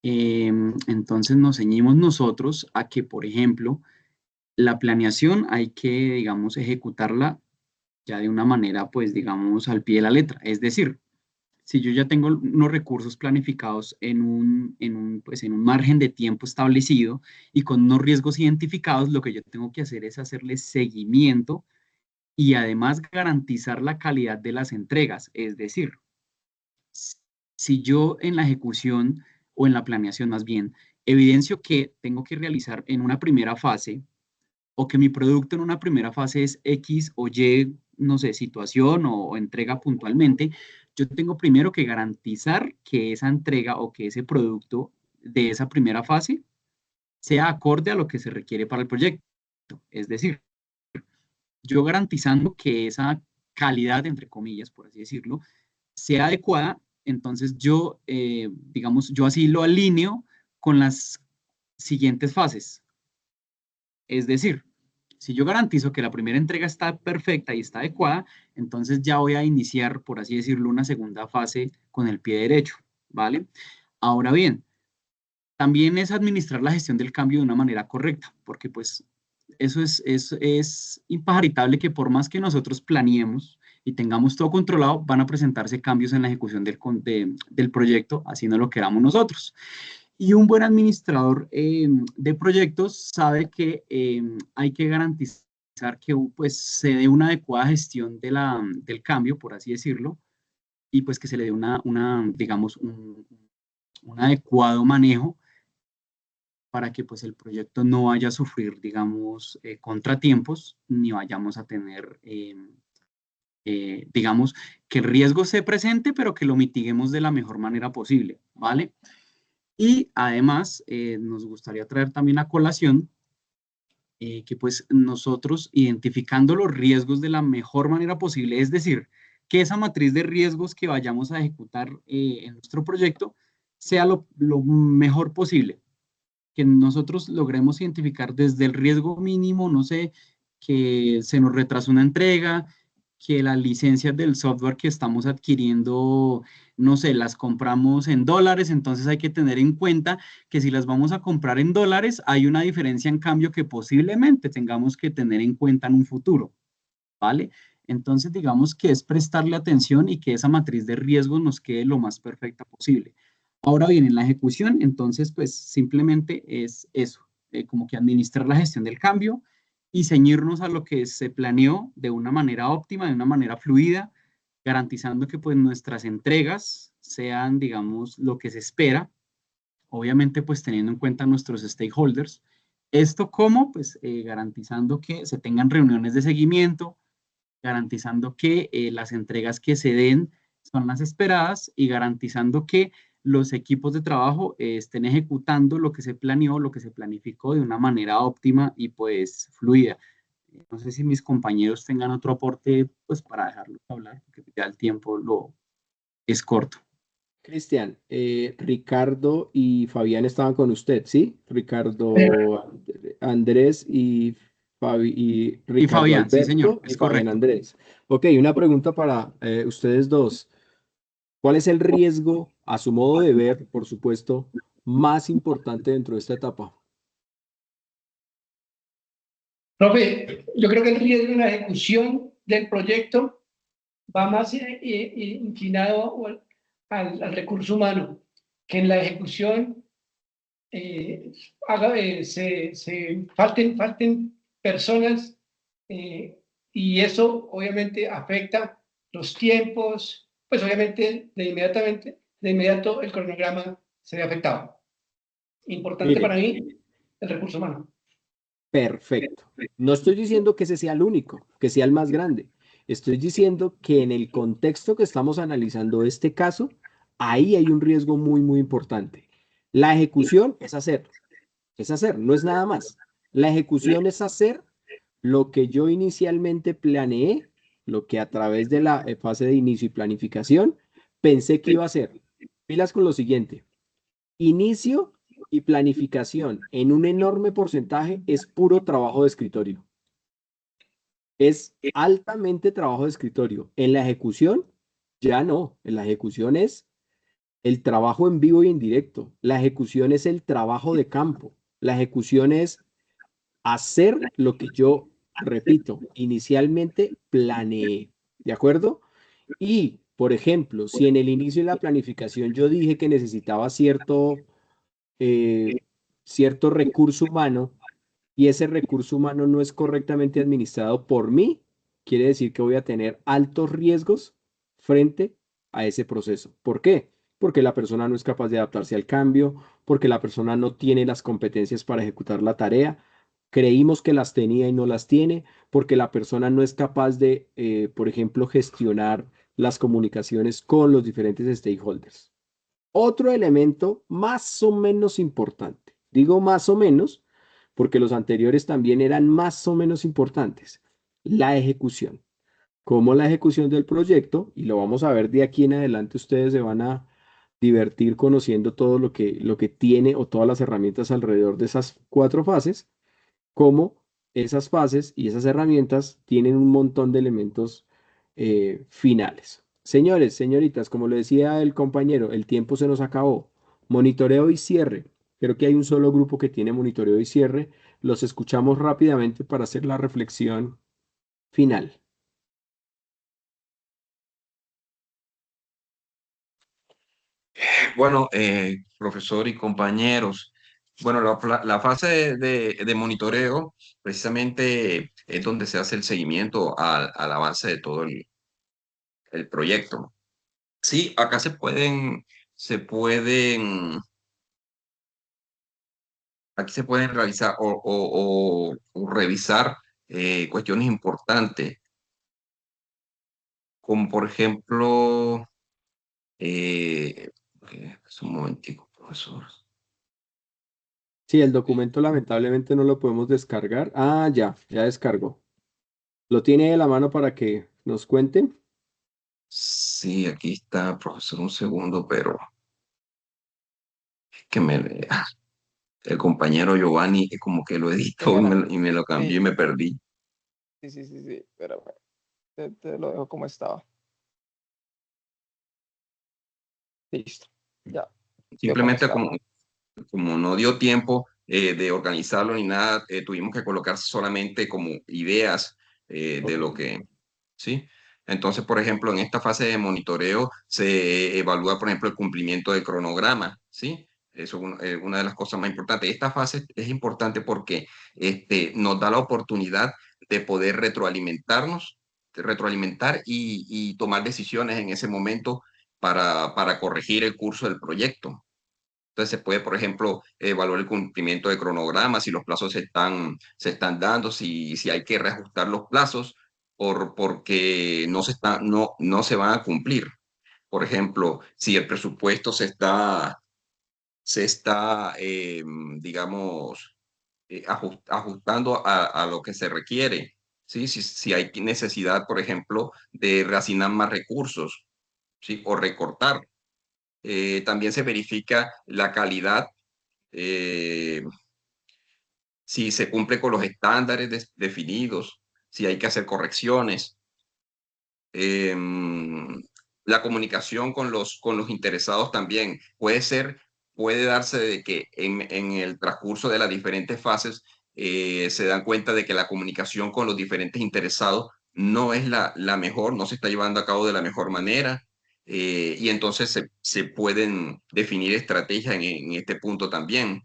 entonces nos ceñimos nosotros a que, por ejemplo, la planeación hay que, digamos, ejecutarla ya de una manera, pues, digamos, al pie de la letra. Es decir, si yo ya tengo unos recursos planificados pues, en un margen de tiempo establecido y con unos riesgos identificados, lo que yo tengo que hacer es hacerle seguimiento y además garantizar la calidad de las entregas. Es decir, si yo en la ejecución o en la planeación más bien, evidencio que tengo que realizar en una primera fase o que mi producto en una primera fase es X o Y, no sé, situación o entrega puntualmente, yo tengo primero que garantizar que esa entrega o que ese producto de esa primera fase sea acorde a lo que se requiere para el proyecto. Es decir, yo garantizando que esa calidad, entre comillas, por así decirlo, sea adecuada, entonces yo, digamos, yo así lo alineo con las siguientes fases. Es decir, si yo garantizo que la primera entrega está perfecta y está adecuada, entonces ya voy a iniciar, por así decirlo, una segunda fase con el pie derecho, ¿vale? Ahora bien, también es administrar la gestión del cambio de una manera correcta, porque pues eso es impajaritable que por más que nosotros planeemos y tengamos todo controlado, van a presentarse cambios en la ejecución del proyecto, así no lo queramos nosotros. Y un buen administrador de proyectos sabe que hay que garantizar que pues, se dé una adecuada gestión del cambio, por así decirlo, y pues que se le dé digamos, un adecuado manejo para que pues, el proyecto no vaya a sufrir, digamos, contratiempos, ni vayamos a tener, digamos, que el riesgo se presente, pero que lo mitiguemos de la mejor manera posible, ¿vale? Y además, nos gustaría traer también a colación que pues nosotros identificando los riesgos de la mejor manera posible, es decir, que esa matriz de riesgos que vayamos a ejecutar en nuestro proyecto sea lo mejor posible, que nosotros logremos identificar desde el riesgo mínimo, no sé, que se nos retrasó una entrega, que las licencias del software que estamos adquiriendo, no sé, las compramos en dólares, entonces hay que tener en cuenta que si las vamos a comprar en dólares, hay una diferencia en cambio que posiblemente tengamos que tener en cuenta en un futuro, ¿vale? Entonces, digamos que es prestarle atención y que esa matriz de riesgos nos quede lo más perfecta posible. Ahora bien, en la ejecución, entonces, pues simplemente es eso, como que administrar la gestión del cambio y ceñirnos a lo que se planeó de una manera óptima, de una manera fluida, garantizando que pues nuestras entregas sean, digamos, lo que se espera, obviamente pues teniendo en cuenta nuestros stakeholders. Esto como, pues garantizando que se tengan reuniones de seguimiento, garantizando que las entregas que se den son las esperadas y garantizando que los equipos de trabajo estén ejecutando lo que se planeó, lo que se planificó de una manera óptima y pues fluida. No sé si mis compañeros tengan otro aporte pues para dejarlo hablar, porque ya el tiempo es corto. Cristian, Ricardo y Fabián estaban con usted, ¿sí? Eh, Ricardo, Andrés y, y Y Ricardo Fabián, sí, señor, Alberto y es Fabián correcto. Andrés. Ok, una pregunta para ustedes dos. ¿Cuál es el riesgo, a su modo de ver, por supuesto, más importante dentro de esta etapa? Profe, yo creo que el riesgo en la ejecución del proyecto va más inclinado al recurso humano, que en la ejecución falten personas y eso obviamente afecta los tiempos, pues obviamente de inmediato el cronograma se ve afectado. Importante Mire, para mí el recurso humano. perfecto. No estoy diciendo que ese sea el único, que sea el más grande. Estoy diciendo que en el contexto que estamos analizando este caso, ahí hay un riesgo muy, muy importante. La ejecución es hacer, no es nada más. La ejecución es hacer lo que yo inicialmente planeé, lo que a través de la fase de inicio y planificación pensé que iba a hacer. Pilas con lo siguiente. Inicio y planificación en un enorme porcentaje es puro trabajo de escritorio. Es altamente trabajo de escritorio. En la ejecución, ya no. En la ejecución es el trabajo en vivo y en directo. La ejecución es el trabajo de campo. La ejecución es hacer lo que yo, repito, inicialmente planeé. ¿De acuerdo? Y, por ejemplo, si en el inicio de la planificación yo dije que necesitaba eh, cierto recurso humano y ese recurso humano no es correctamente administrado por mí, quiere decir que voy a tener altos riesgos frente a ese proceso. ¿Por qué? Porque la persona no es capaz de adaptarse al cambio, porque la persona no tiene las competencias para ejecutar la tarea. Creímos que las tenía y no las tiene, porque la persona no es capaz de, por ejemplo, gestionar las comunicaciones con los diferentes stakeholders. Otro elemento más o menos importante, digo más o menos, porque los anteriores también eran más o menos importantes, la ejecución. Como la ejecución del proyecto, y lo vamos a ver de aquí en adelante, ustedes se van a divertir conociendo todo lo que tiene o todas las herramientas alrededor de esas 4 fases, cómo esas fases y esas herramientas tienen un montón de elementos finales. Señores, señoritas, como lo decía el compañero, el tiempo se nos acabó. Monitoreo y cierre. Creo que hay un solo grupo que tiene monitoreo y cierre. Los escuchamos rápidamente para hacer la reflexión final. Bueno, profesor y compañeros, bueno, la fase de monitoreo precisamente es donde se hace el seguimiento al avance de todo el proyecto. Sí, acá aquí se pueden realizar o revisar cuestiones importantes, como por ejemplo, es un momentico, profesor. Sí, el documento lamentablemente no lo podemos descargar. Ah, ya descargó. ¿Lo tiene de la mano para que nos cuenten? Sí, aquí está, profesor, un segundo, pero es que el compañero Giovanni es como que lo editó y Déjala. y me lo cambió y Sí, me perdí. sí, pero bueno, te lo dejo como estaba. Listo, ya, quedó como Simplemente estaba. como no dio tiempo de organizarlo ni nada, tuvimos que colocar solamente como ideas de lo que, ¿sí? Entonces, por ejemplo, en esta fase de monitoreo se evalúa, por ejemplo, el cumplimiento del cronograma, ¿sí? Eso es una de las cosas más importantes. Esta fase es importante porque nos da la oportunidad de poder retroalimentar y tomar decisiones en ese momento para corregir el curso del proyecto. Entonces se puede, por ejemplo, evaluar el cumplimiento de cronogramas, si los plazos se están dando, si hay que reajustar los plazos porque no se van a cumplir. Por ejemplo, si el presupuesto digamos, ajustando a lo que se requiere. ¿Sí? Si hay necesidad, por ejemplo, de reasignar más recursos, ¿sí? O recortar. También se verifica la calidad, si se cumple con los estándares definidos, si hay que hacer correcciones. La comunicación con los interesados también puede darse de que en el transcurso de las diferentes fases se dan cuenta de que la comunicación con los diferentes interesados no es la mejor, no se está llevando a cabo de la mejor manera, y entonces se pueden definir estrategias en este punto también.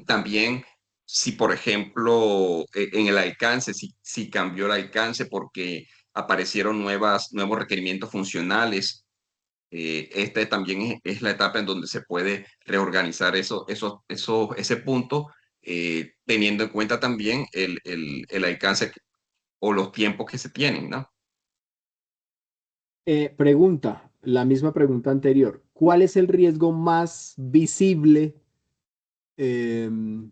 También, si por ejemplo, en el alcance, si cambió el alcance porque aparecieron nuevos requerimientos funcionales, esta también es la etapa en donde se puede reorganizar ese punto, teniendo en cuenta también el alcance o los tiempos que se tienen, ¿no? Pregunta, la misma pregunta anterior. ¿Cuál es el riesgo más visible em,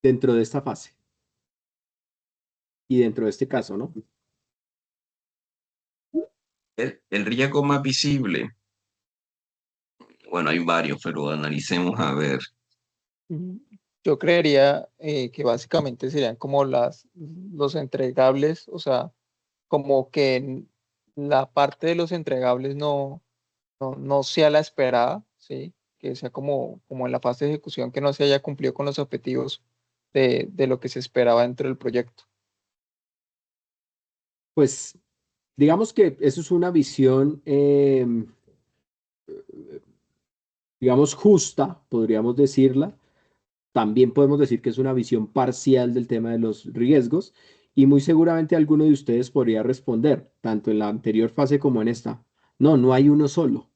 dentro de esta fase? Y dentro de este caso, ¿no? El riesgo más visible, bueno, hay varios, pero analicemos a ver. Yo creería que básicamente serían como los entregables, o sea, como que la parte de los entregables no sea la esperada, ¿sí? Que sea como en la fase de ejecución que no se haya cumplido con los objetivos de lo que se esperaba dentro del proyecto. Pues digamos que eso es una visión, digamos, justa, podríamos decirla. También podemos decir que es una visión parcial del tema de los riesgos y muy seguramente alguno de ustedes podría responder, tanto en la anterior fase como en esta. No, no hay uno solo.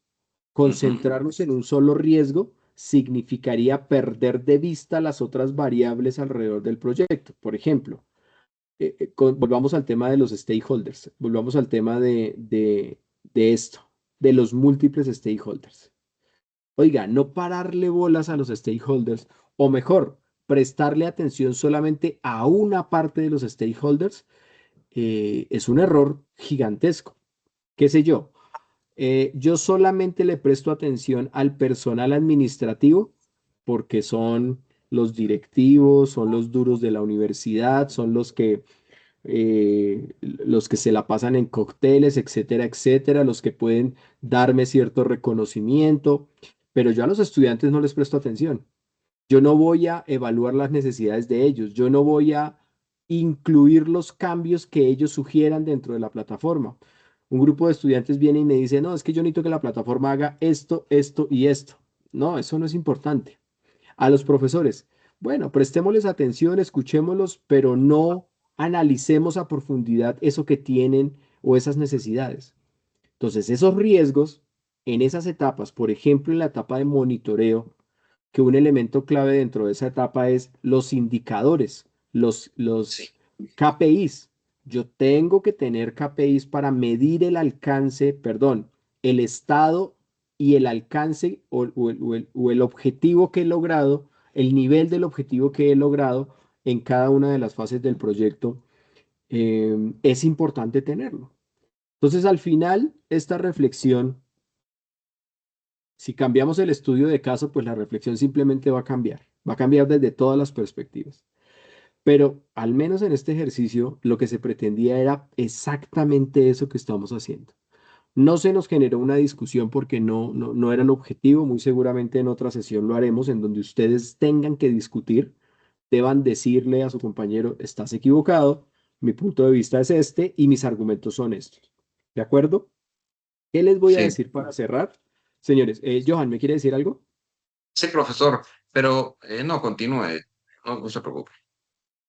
Concentrarnos en un solo riesgo significaría perder de vista las otras variables alrededor del proyecto. Por ejemplo, volvamos al tema de los stakeholders, volvamos al tema de esto, de los múltiples stakeholders. Oiga, no pararle bolas a los stakeholders, o mejor, prestarle atención solamente a una parte de los stakeholders, es un error gigantesco. ¿Qué sé yo? Yo solamente le presto atención al personal administrativo porque son los directivos, son los duros de la universidad, son los que se la pasan en cócteles, etcétera, etcétera, los que pueden darme cierto reconocimiento, pero yo a los estudiantes no les presto atención. Yo no voy a evaluar las necesidades de ellos, yo no voy a incluir los cambios que ellos sugieran dentro de la plataforma. Un grupo de estudiantes viene y me dice, no, es que yo necesito que la plataforma haga esto, esto y esto. No, eso no es importante. A los profesores, bueno, prestémosles atención, escuchémoslos, pero no analicemos a profundidad eso que tienen o esas necesidades. Entonces, esos riesgos en esas etapas, por ejemplo, en la etapa de monitoreo, que un elemento clave dentro de esa etapa es los indicadores, los KPIs. Yo tengo que tener KPIs para medir el alcance, perdón, el estado y el alcance o el objetivo que he logrado, el nivel del objetivo que he logrado en cada una de las fases del proyecto. Es importante tenerlo. Entonces, al final, esta reflexión, si cambiamos el estudio de caso, pues la reflexión simplemente va a cambiar desde todas las perspectivas. Pero al menos en este ejercicio, lo que se pretendía era exactamente eso que estamos haciendo. No se nos generó una discusión porque no era el objetivo. Muy seguramente en otra sesión lo haremos, en donde ustedes tengan que discutir, deban decirle a su compañero, estás equivocado, mi punto de vista es este y mis argumentos son estos. ¿De acuerdo? ¿Qué les voy a Sí, decir para cerrar? Señores, Johan, ¿me quiere decir algo? sí, profesor, pero no, continúe, no se preocupe.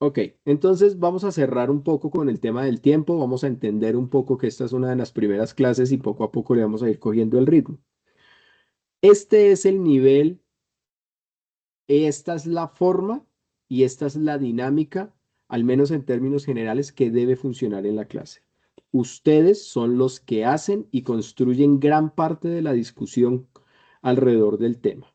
Ok, entonces vamos a cerrar un poco con el tema del tiempo, vamos a entender un poco que esta es una de las primeras clases y poco a poco le vamos a ir cogiendo el ritmo. Este es el nivel, esta es la forma y esta es la dinámica, al menos en términos generales, que debe funcionar en la clase. Ustedes son los que hacen y construyen gran parte de la discusión alrededor del tema.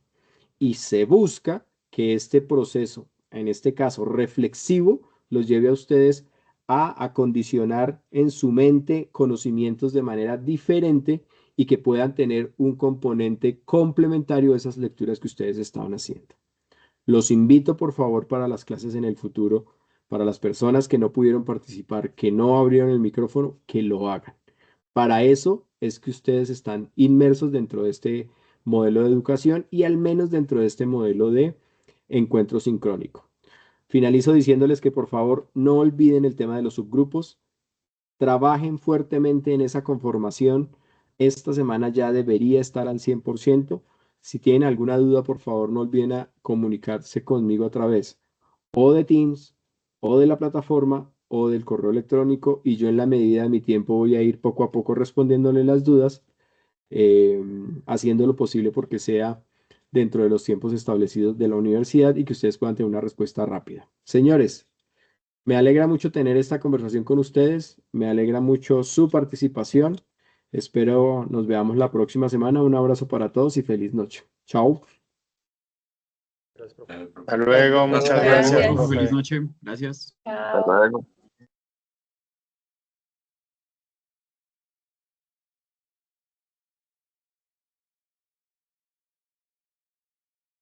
Y se busca que este proceso, en este caso reflexivo, los lleve a ustedes a acondicionar en su mente conocimientos de manera diferente y que puedan tener un componente complementario a esas lecturas que ustedes estaban haciendo. Los invito, por favor, para las clases en el futuro, para las personas que no pudieron participar, que no abrieron el micrófono, que lo hagan. Para eso es que ustedes están inmersos dentro de este modelo de educación y al menos dentro de este modelo de encuentro sincrónico. Finalizo diciéndoles que por favor no olviden el tema de los subgrupos, trabajen fuertemente en esa conformación. Esta semana ya debería estar al 100%. Si tienen alguna duda, por favor no olviden a comunicarse conmigo a través o de Teams o de la plataforma o del correo electrónico, y yo en la medida de mi tiempo voy a ir poco a poco respondiéndole las dudas, haciendo lo posible porque sea dentro de los tiempos establecidos de la universidad y que ustedes puedan tener una respuesta rápida. Señores, me alegra mucho tener esta conversación con ustedes, me alegra mucho su participación. Espero nos veamos la próxima semana. Un abrazo para todos y feliz noche. Chao. Hasta luego, muchas gracias, Gracias. profe. Feliz noche. Gracias. Chao. Hasta luego.